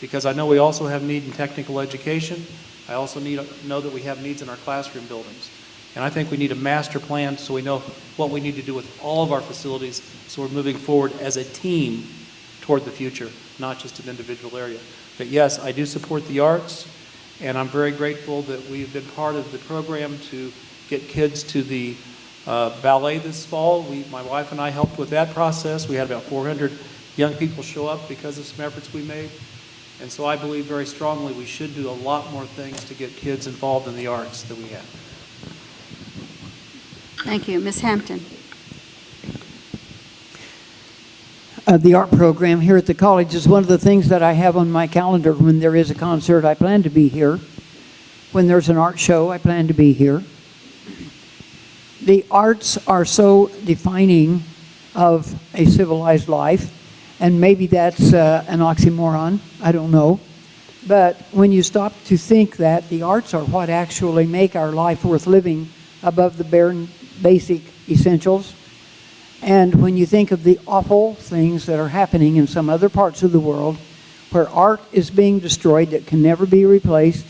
because I know we also have need in technical education. I also know that we have needs in our classroom buildings. And I think we need a master plan so we know what we need to do with all of our facilities so we're moving forward as a team toward the future, not just an individual area. But yes, I do support the arts, and I'm very grateful that we've been part of the program to get kids to the ballet this fall. My wife and I helped with that process. We had about 400 young people show up because of some efforts we made. And so I believe very strongly we should do a lot more things to get kids involved in the arts that we have. Thank you. Ms. Hampton. The art program here at the college is one of the things that I have on my calendar. When there is a concert, I plan to be here. When there's an art show, I plan to be here. The arts are so defining of a civilized life, and maybe that's an oxymoron, I don't know. But when you stop to think that the arts are what actually make our life worth living above the bare basic essentials, and when you think of the awful things that are happening in some other parts of the world where art is being destroyed that can never be replaced,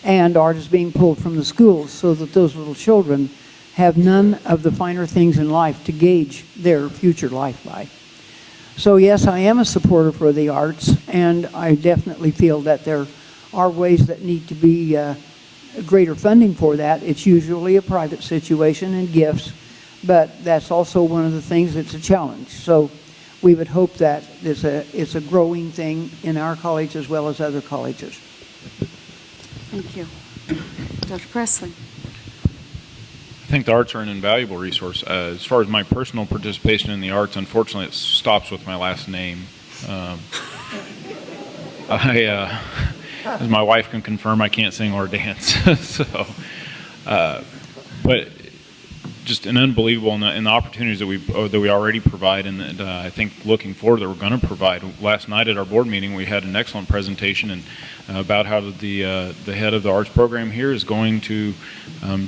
and art is being pulled from the schools so that those little children have none of the finer things in life to gauge their future life by. So yes, I am a supporter for the arts, and I definitely feel that there are ways that need to be greater funding for that. It's usually a private situation and gifts, but that's also one of the things that's a challenge. So we would hope that it's a growing thing in our college as well as other colleges. Thank you. Dr. Presley? I think the arts are an invaluable resource. As far as my personal participation in the arts, unfortunately, it stops with my last name. As my wife can confirm, I can't sing or dance. So, but just an unbelievable, and the opportunities that we already provide, and that I think looking forward that we're going to provide. Last night at our board meeting, we had an excellent presentation and about how the head of the arts program here is going to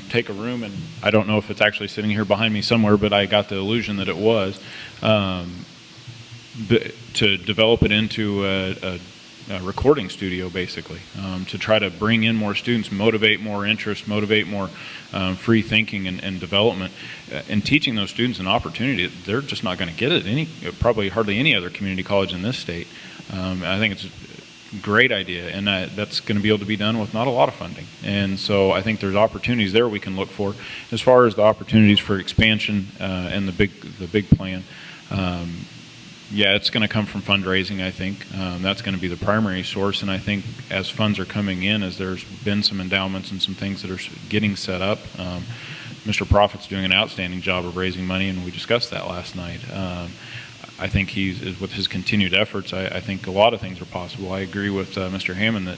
take a room, and I don't know if it's actually sitting here behind me somewhere, but I got the illusion that it was, to develop it into a recording studio, basically, to try to bring in more students, motivate more interest, motivate more free thinking and development, and teaching those students an opportunity that they're just not going to get at probably hardly any other community college in this state. I think it's a great idea, and that's going to be able to be done with not a lot of funding. And so I think there's opportunities there we can look for. As far as the opportunities for expansion and the big plan, yeah, it's going to come from fundraising, I think. That's going to be the primary source, and I think as funds are coming in, as there's been some endowments and some things that are getting set up, Mr. Profit's doing an outstanding job of raising money, and we discussed that last night. I think with his continued efforts, I think a lot of things are possible. I agree with Mr. Hammond that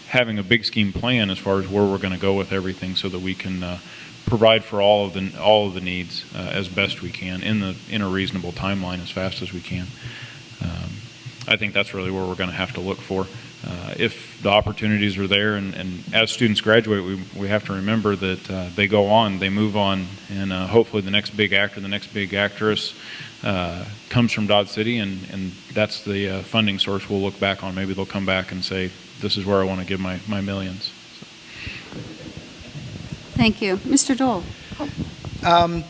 having a big scheme plan as far as where we're going to go with everything so that we can provide for all of the needs as best we can in a reasonable timeline as fast as we can. I think that's really where we're going to have to look for. If the opportunities are there, and as students graduate, we have to remember that they go on, they move on, and hopefully the next big actor, the next big actress comes from Dodge City, and that's the funding source we'll look back on. Maybe they'll come back and say, this is where I want to give my millions. Thank you. Mr. Dole?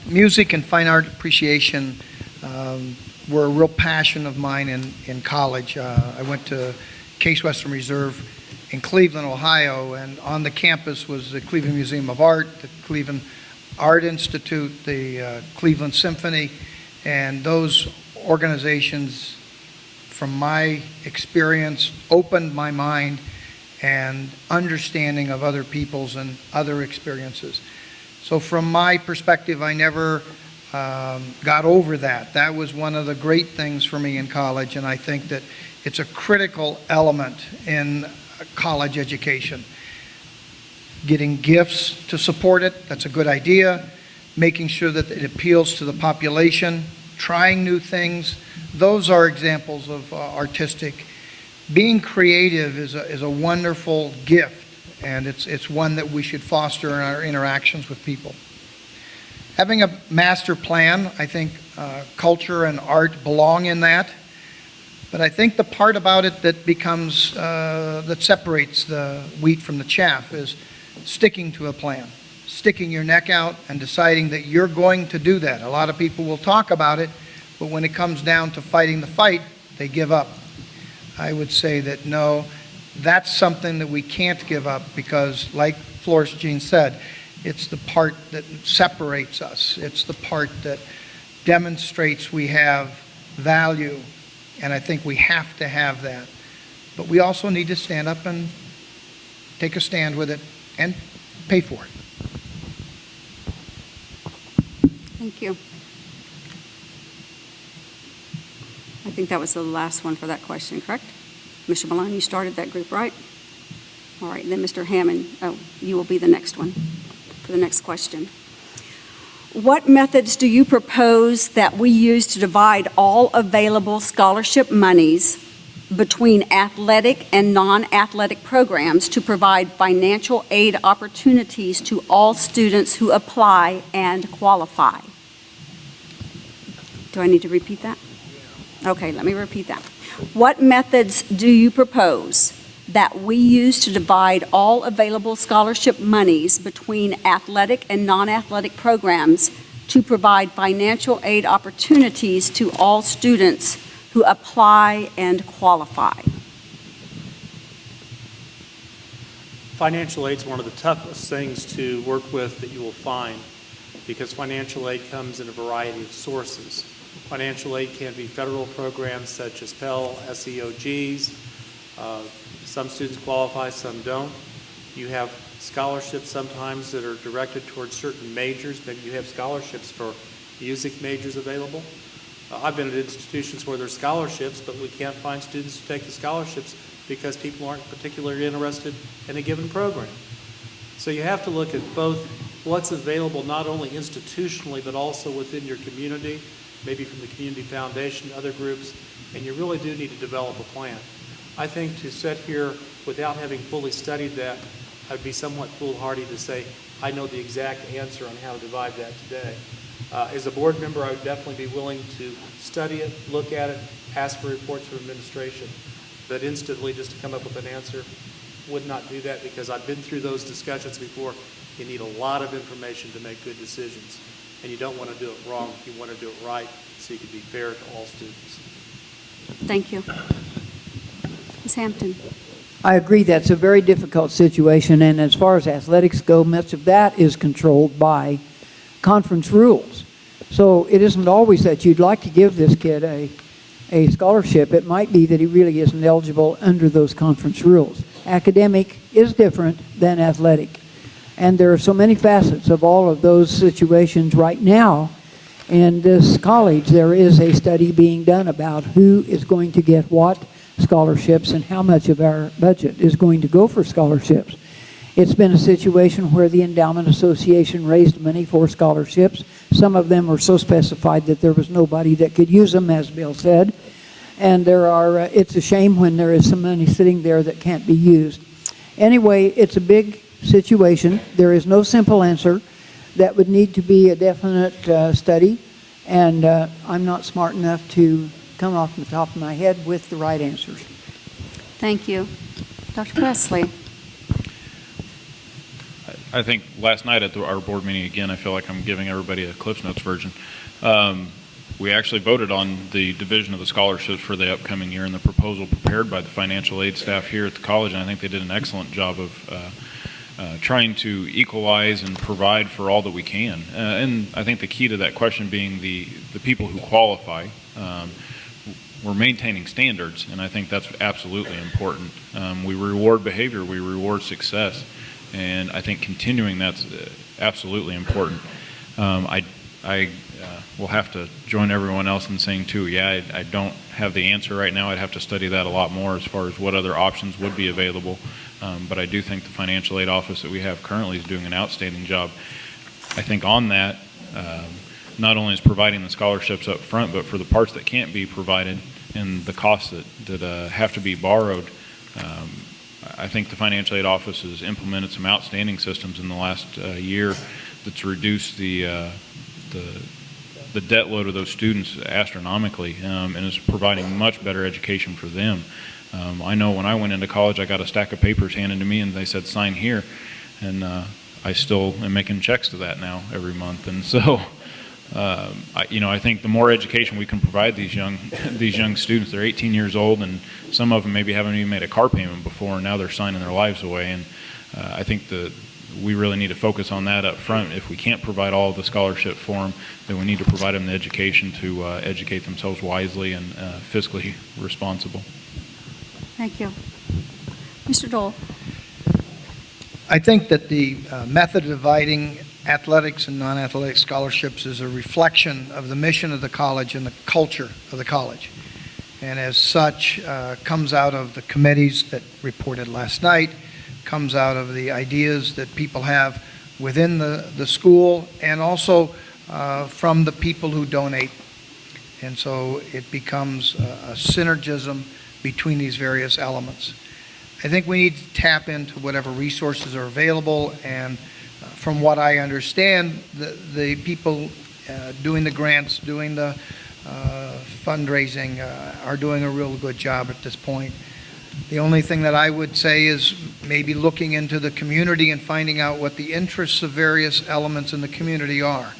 Music and fine art appreciation were a real passion of mine in college. I went to Case Western Reserve in Cleveland, Ohio, and on the campus was the Cleveland Museum of Art, the Cleveland Art Institute, the Cleveland Symphony, and those organizations, from my experience, opened my mind and understanding of other people's and other experiences. So from my perspective, I never got over that. That was one of the great things for me in college, and I think that it's a critical element in college education. Getting gifts to support it, that's a good idea. Making sure that it appeals to the population, trying new things, those are examples of artistic. Being creative is a wonderful gift, and it's one that we should foster in our interactions with people. Having a master plan, I think culture and art belong in that, but I think the part about it that becomes, that separates the wheat from the chaff is sticking to a plan, sticking your neck out and deciding that you're going to do that. A lot of people will talk about it, but when it comes down to fighting the fight, they give up. I would say that no, that's something that we can't give up, because like Florence Jean said, it's the part that separates us. It's the part that demonstrates we have value, and I think we have to have that. But we also need to stand up and take a stand with it and pay for it. Thank you. I think that was the last one for that question, correct? Mr. Malone, you started that group, right? All right, then Mr. Hammond, you will be the next one for the next question. What methods do you propose that we use to divide all available scholarship monies between athletic and non-athletic programs to provide financial aid opportunities to all students who apply and qualify? Do I need to repeat that? Okay, let me repeat that. What methods do you propose that we use to divide all available scholarship monies between athletic and non-athletic programs to provide financial aid opportunities to all students who apply and qualify? Financial aid is one of the toughest things to work with that you will find, because financial aid comes in a variety of sources. Financial aid can be federal programs such as Pell, SEOGs. Some students qualify, some don't. You have scholarships sometimes that are directed towards certain majors. Maybe you have scholarships for music majors available. I've been at institutions where there's scholarships, but we can't find students to take the scholarships because people aren't particularly interested in a given program. So you have to look at both what's available not only institutionally, but also within your community, maybe from the community foundation, other groups, and you really do need to develop a plan. I think to sit here without having fully studied that, I'd be somewhat foolhardy to say, I know the exact answer on how to divide that today. As a board member, I would definitely be willing to study it, look at it, ask for reports from administration, but instantly just to come up with an answer, would not do that because I've been through those discussions before. You need a lot of information to make good decisions, and you don't want to do it wrong. You want to do it right so you can be fair to all students. Thank you. Ms. Hampton. I agree that's a very difficult situation, and as far as athletics go, much of that is controlled by conference rules. So it isn't always that you'd like to give this kid a scholarship. It might be that he really isn't eligible under those conference rules. Academic is different than athletic, and there are so many facets of all of those situations right now. In this college, there is a study being done about who is going to get what scholarships and how much of our budget is going to go for scholarships. It's been a situation where the Endowment Association raised money for scholarships. Some of them were so specified that there was nobody that could use them, as Bill said. And there are, it's a shame when there is some money sitting there that can't be used. Anyway, it's a big situation. There is no simple answer. That would need to be a definite study. And I'm not smart enough to come off the top of my head with the right answers. Thank you. Dr. Presley. I think last night at our board meeting, again, I feel like I'm giving everybody a Cliff Notes version. We actually voted on the division of the scholarships for the upcoming year and the proposal prepared by the financial aid staff here at the college, and I think they did an excellent job of trying to equalize and provide for all that we can. And I think the key to that question being the people who qualify. We're maintaining standards, and I think that's absolutely important. We reward behavior, we reward success, and I think continuing that's absolutely important. I will have to join everyone else in saying too, yeah, I don't have the answer right now. I'd have to study that a lot more as far as what other options would be available. But I do think the financial aid office that we have currently is doing an outstanding job. I think on that, not only is providing the scholarships up front, but for the parts that can't be provided and the costs that have to be borrowed, I think the financial aid office has implemented some outstanding systems in the last year that's reduced the debt load of those students astronomically, and is providing much better education for them. I know when I went into college, I got a stack of papers handed to me and they said sign here, and I still am making checks to that now every month. And so I think the more education we can provide these young students, they're 18 years old, and some of them maybe haven't even made a car payment before, and now they're signing their lives away. And I think we really need to focus on that up front. If we can't provide all of the scholarship for them, then we need to provide them the education to educate themselves wisely and fiscally responsible. Thank you. Mr. Dole. I think that the method of dividing athletics and non-athletic scholarships is a reflection of the mission of the college and the culture of the college. And as such, comes out of the committees that reported last night, comes out of the ideas that people have within the school, and also from the people who donate. And so it becomes a synergism between these various elements. I think we need to tap into whatever resources are available, and from what I understand, the people doing the grants, doing the fundraising are doing a real good job at this point. The only thing that I would say is maybe looking into the community and finding out what the interests of various elements in the community are.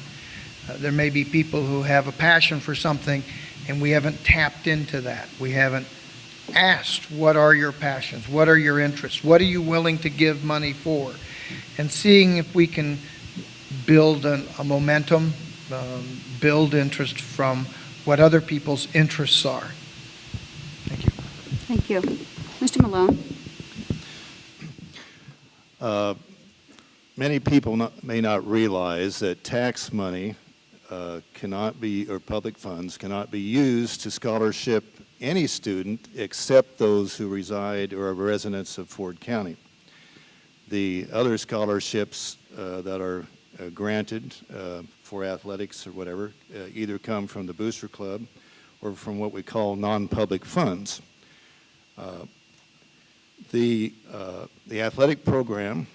There may be people who have a passion for something, and we haven't tapped into that. We haven't asked, what are your passions? What are your interests? What are you willing to give money for? And seeing if we can build a momentum, build interest from what other people's interests are. Thank you. Thank you. Mr. Malone. Many people may not realize that tax money cannot be, or public funds cannot be used to scholarship any student except those who reside or are residents of Ford County. The other scholarships that are granted for athletics or whatever either come from the Booster Club or from what we call non-public funds. The athletic program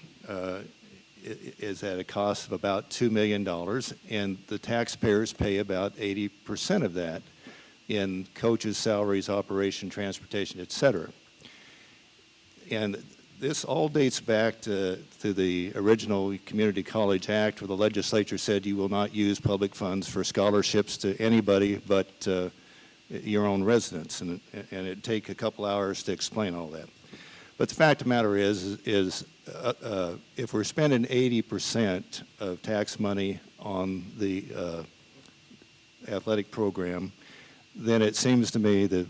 is at a cost of about $2 million, and the taxpayers pay about 80% of that in coaches' salaries, operation, transportation, et cetera. And this all dates back to the original Community College Act, where the legislature said you will not use public funds for scholarships to anybody but your own residents, and it'd take a couple hours to explain all that. But the fact of the matter is if we're spending 80% of tax money on the athletic program, then it seems to me that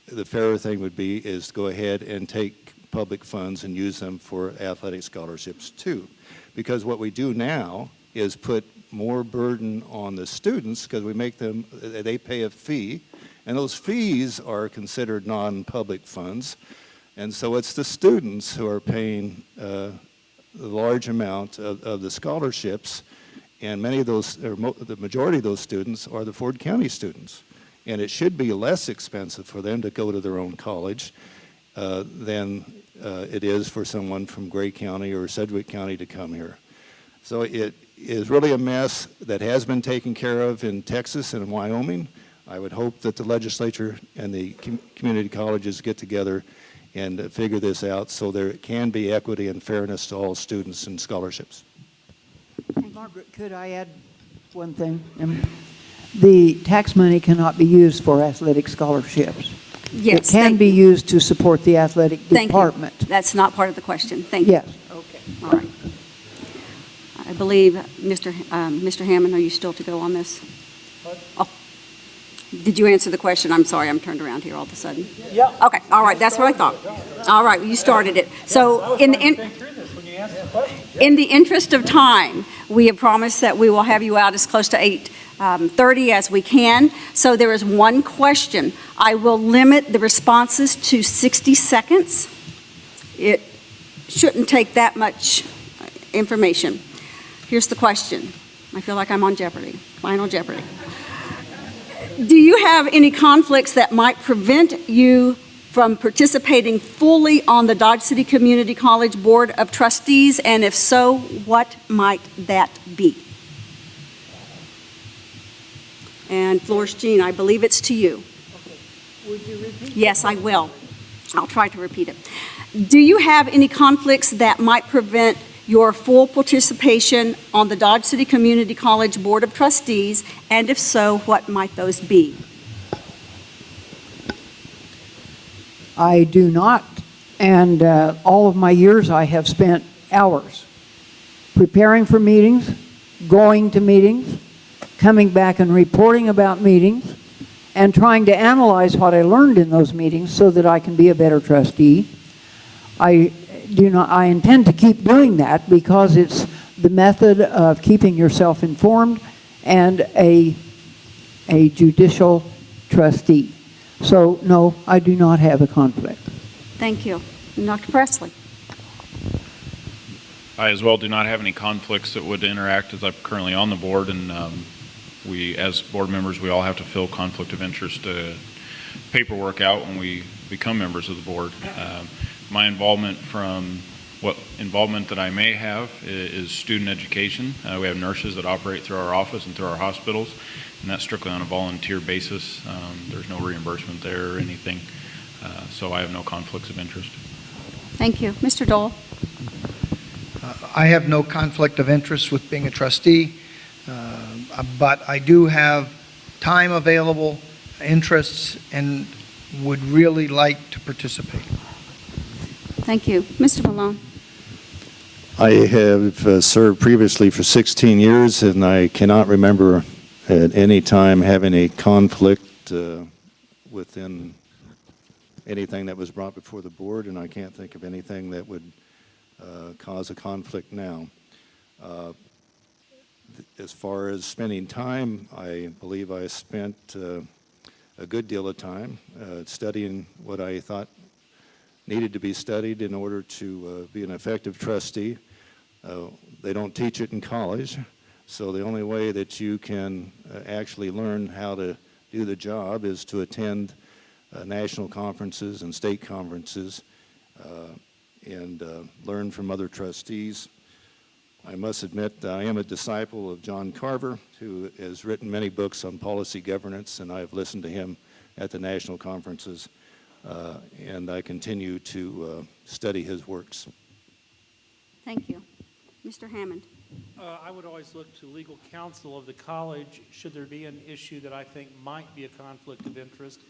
the fairer thing would be is to go ahead and take public funds and use them for athletic scholarships too. Because what we do now is put more burden on the students because we make them, they pay a fee, and those fees are considered non-public funds. And so it's the students who are paying the large amount of the scholarships, and many of those, or the majority of those students are the Ford County students. And it should be less expensive for them to go to their own college than it is for someone from Gray County or Sedgwick County to come here. So it is really a mess that has been taken care of in Texas and in Wyoming. I would hope that the legislature and the community colleges get together and figure this out so there can be equity and fairness to all students and scholarships. Margaret, could I add one thing? The tax money cannot be used for athletic scholarships. Yes. It can be used to support the athletic department. You. That's not part of the question. Thank you. Yes. Okay. All right. I believe, Mr. Hammond, are you still to go on this? What? Oh. Did you answer the question? I'm sorry, I'm turned around here all of a sudden. Yeah. Okay, all right, that's what I thought. All right, well, you started it. So in the interest of time, we have promised that we will have you out as close to 8:30 as we can. So there is one question. I will limit the responses to 60 seconds. It shouldn't take that much information. Here's the question. I feel like I'm on Jeopardy, Final Jeopardy. Do you have any conflicts that might prevent you from participating fully on the Dodge City Community College Board of Trustees? And if so, what might that be? And Flores Jean, I believe it's to you. Okay. Would you repeat? Yes, I will. I'll try to repeat it. Do you have any conflicts that might prevent your full participation on the Dodge City Community College Board of Trustees? And if so, what might those be? I do not. And all of my years I have spent hours preparing for meetings, going to meetings, coming back and reporting about meetings, and trying to analyze what I learned in those meetings so that I can be a better trustee. I intend to keep doing that because it's the method of keeping yourself informed and a judicial trustee. So, no, I do not have a conflict. Thank you. Dr. Presley. I as well do not have any conflicts that would interact as I'm currently on the board, and we, as board members, we all have to fill conflict of interest paperwork out when we become members of the board. My involvement that I may have is student education. We have nurses that operate through our office and through our hospitals, and that's strictly on a volunteer basis. There's no reimbursement there or anything, so I have no conflicts of interest. Thank you. Mr. Dole. I have no conflict of interest with being a trustee, but I do have time available, interests, and would really like to participate. Thank you. Mr. Malone. I have served previously for 16 years, and I cannot remember at any time having a conflict within anything that was brought before the board, and I can't think of anything that would cause a conflict now. As far as spending time, I believe I spent a good deal of time studying what I thought needed to be studied in order to be an effective trustee. They don't teach it in college, so the only way that you can actually learn how to do the job is to attend national conferences and state conferences and learn from other trustees. I must admit I am a disciple of John Carver, who has written many books on policy governance, and I've listened to him at the national conferences, and I continue to study his works. Thank you. Mr. Hammond. I would always look to legal counsel of the college should there be an issue that I think might be a conflict of interest.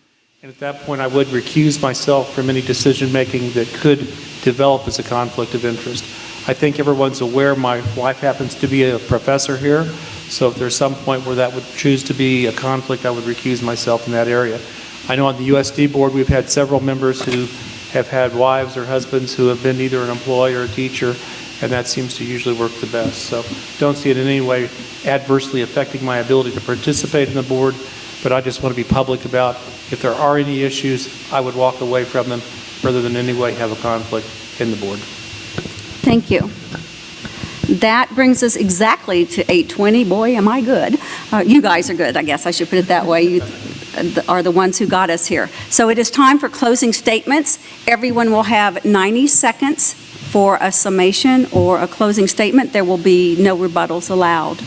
And at that point, I would recuse myself from any decision-making that could develop as a conflict of interest. I think everyone's aware my wife happens to be a professor here, so if there's some point where that would choose to be a conflict, I would recuse myself in that area. I know on the USD board, we've had several members who have had wives or husbands who have been either an employee or a teacher, and that seems to usually work the best. So don't see it in any way adversely affecting my ability to participate in the board, but I just want to be public about if there are any issues, I would walk away from them rather than in any way have a conflict in the board. Thank you. That brings us exactly to 8:20. Boy, am I good. You guys are good, I guess I should put it that way. You are the ones who got us here. So it is time for closing statements. Everyone will have 90 seconds for a summation or a closing statement. There will be no rebuttals allowed.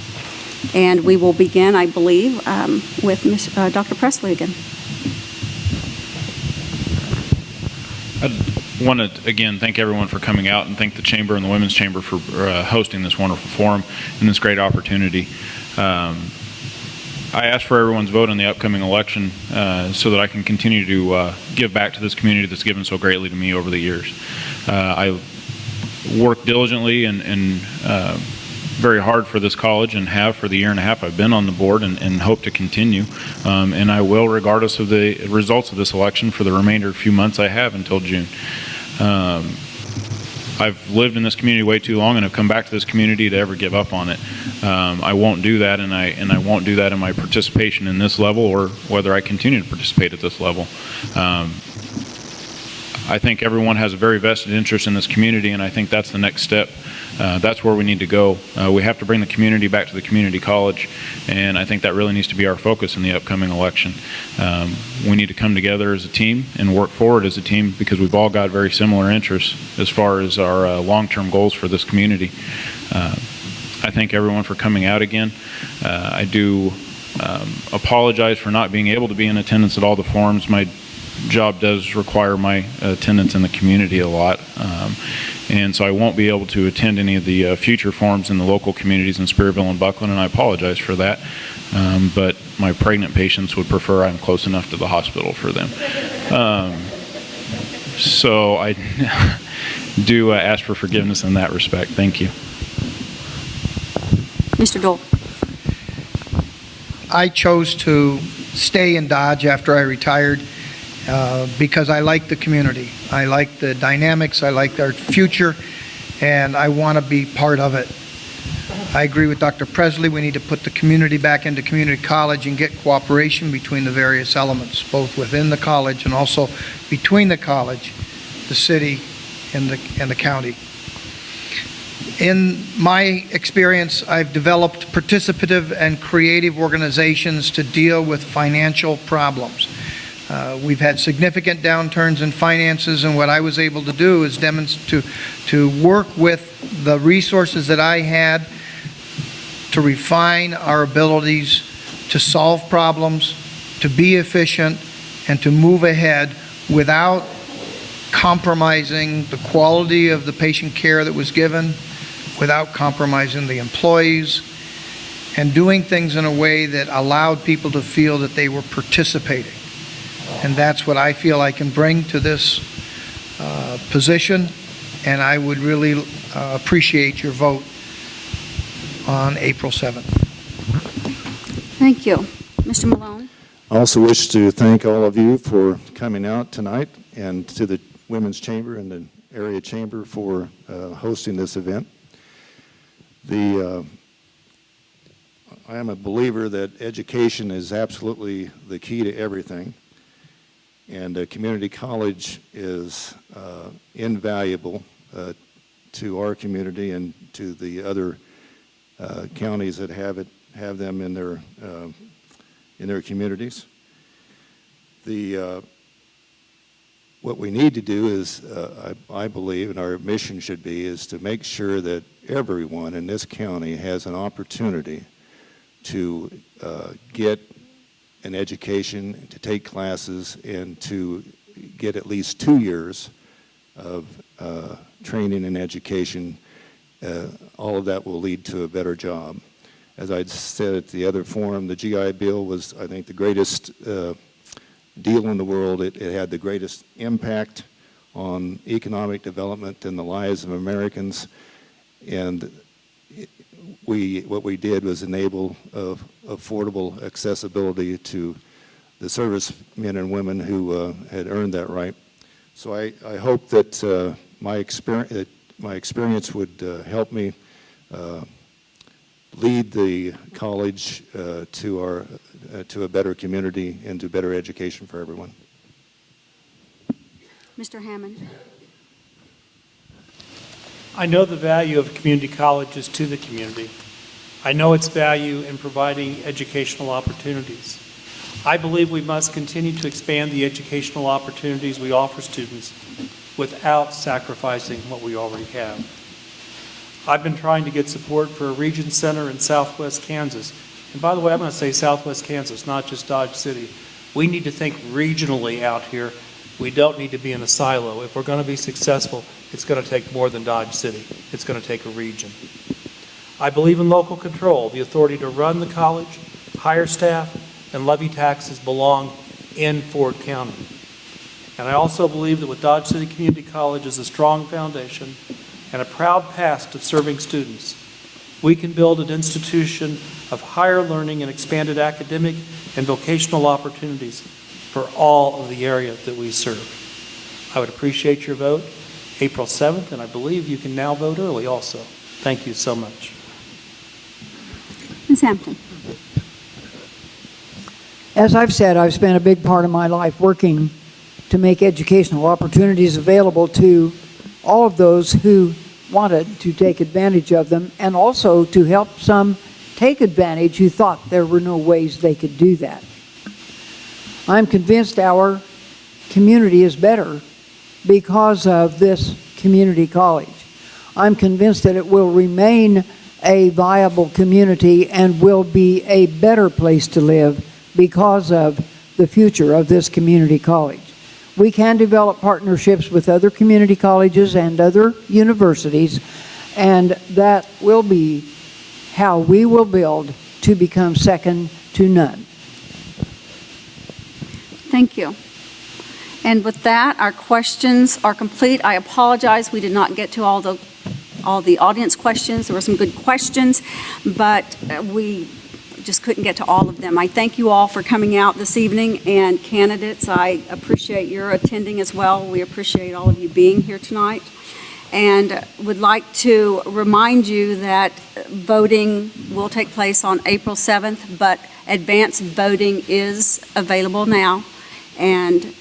And we will begin, I believe, with Dr. Presley again. I want to, again, thank everyone for coming out and thank the Chamber and the Women's Chamber for hosting this wonderful forum and this great opportunity. I ask for everyone's vote in the upcoming election so that I can continue to give back to this community that's given so greatly to me over the years. I work diligently and very hard for this college and have for the year and a half I've been on the board and hope to continue. And I will, regardless of the results of this election, for the remainder of few months I have until June. I've lived in this community way too long and have come back to this community to ever give up on it. I won't do that, and I won't do that in my participation in this level or whether I continue to participate at this level. I think everyone has a very vested interest in this community, and I think that's the next step. That's where we need to go. We have to bring the community back to the community college, and I think that really needs to be our focus in the upcoming election. We need to come together as a team and work forward as a team because we've all got very similar interests as far as our long-term goals for this community. I thank everyone for coming out again. I do apologize for not being able to be in attendance at all the forums. My job does require my attendance in the community a lot. And so I won't be able to attend any of the future forums in the local communities in Spearville and Buckland, and I apologize for that. But my pregnant patients would prefer I'm close enough to the hospital for them. So I do ask for forgiveness in that respect. Thank you. Mr. Dole. I chose to stay in Dodge after I retired because I like the community. I like the dynamics, I like our future, and I want to be part of it. I agree with Dr. Presley. We need to put the community back into community college and get cooperation between the various elements, both within the college and also between the college, the city, and the county. In my experience, I've developed participative and creative organizations to deal with financial problems. We've had significant downturns in finances, and what I was able to do is to work with the resources that I had to refine our abilities to solve problems, to be efficient, and to move ahead without compromising the quality of the patient care that was given, without compromising the employees, and doing things in a way that allowed people to feel that they were participating. And that's what I feel I can bring to this position, and I would really appreciate your vote on April 7th. Thank you. Mr. Malone. I also wish to thank all of you for coming out tonight, and to the Women's Chamber and Area Chamber for hosting this event. I am a believer that education is absolutely the key to everything, and a community college is invaluable to our community and to the other counties that have them in their communities. What we need to do is, I believe, and our mission should be, is to make sure that everyone in this county has an opportunity to get an education, to take classes, and to get at least 2 years of training and education. All of that will lead to a better job. As I said at the other forum, the GI Bill was, I think, the greatest deal in the world. It had the greatest impact on economic development and the lives of Americans, and what we did was enable affordable accessibility to the servicemen and women who had earned that right. So I hope that my experience would help me lead the college to a better community and to better education for everyone. Mr. Hammond. I know the value of community colleges to the community. I know its value in providing educational opportunities. I believe we must continue to expand the educational opportunities we offer students without sacrificing what we already have. I've been trying to get support for a region center in Southwest Kansas. And by the way, I'm going to say Southwest Kansas, not just Dodge City. We need to think regionally out here. We don't need to be in a silo. If we're going to be successful, it's going to take more than Dodge City. It's going to take a region. I believe in local control. The authority to run the college, hire staff, and levy taxes belong in Ford County. And I also believe that with Dodge City Community College as a strong foundation and a proud past of serving students, we can build an institution of higher learning and expanded academic and vocational opportunities for all of the area that we serve. I would appreciate your vote April 7th, and I believe you can now vote early also. Thank you so much. Ms. Hampton. As I've said, I've spent a big part of my life working to make educational opportunities available to all of those who wanted to take advantage of them, and also to help some take advantage who thought there were no ways they could do that. I'm convinced our community is better because of this community college. I'm convinced that it will remain a viable community and will be a better place to live because of the future of this community college. We can develop partnerships with other community colleges and other universities, and that will be how we will build to become second to none. Thank you. And with that, our questions are complete. I apologize, we did not get to all the audience questions. There were some good questions, but we just couldn't get to all of them. I thank you all for coming out this evening, and candidates, I appreciate your attending as well. We appreciate all of you being here tonight, and would like to remind you that voting will take place on April 7th, but advanced voting is available now. And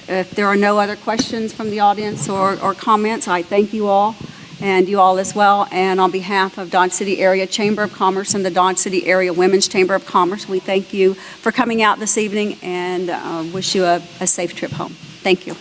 if there are no other questions from the audience or comments, I thank you all, and you all as well. And on behalf of Dodge City Area Chamber of Commerce and the Dodge City Area Women's Chamber of Commerce, we thank you for coming out this evening, and wish you a safe trip home. Thank you.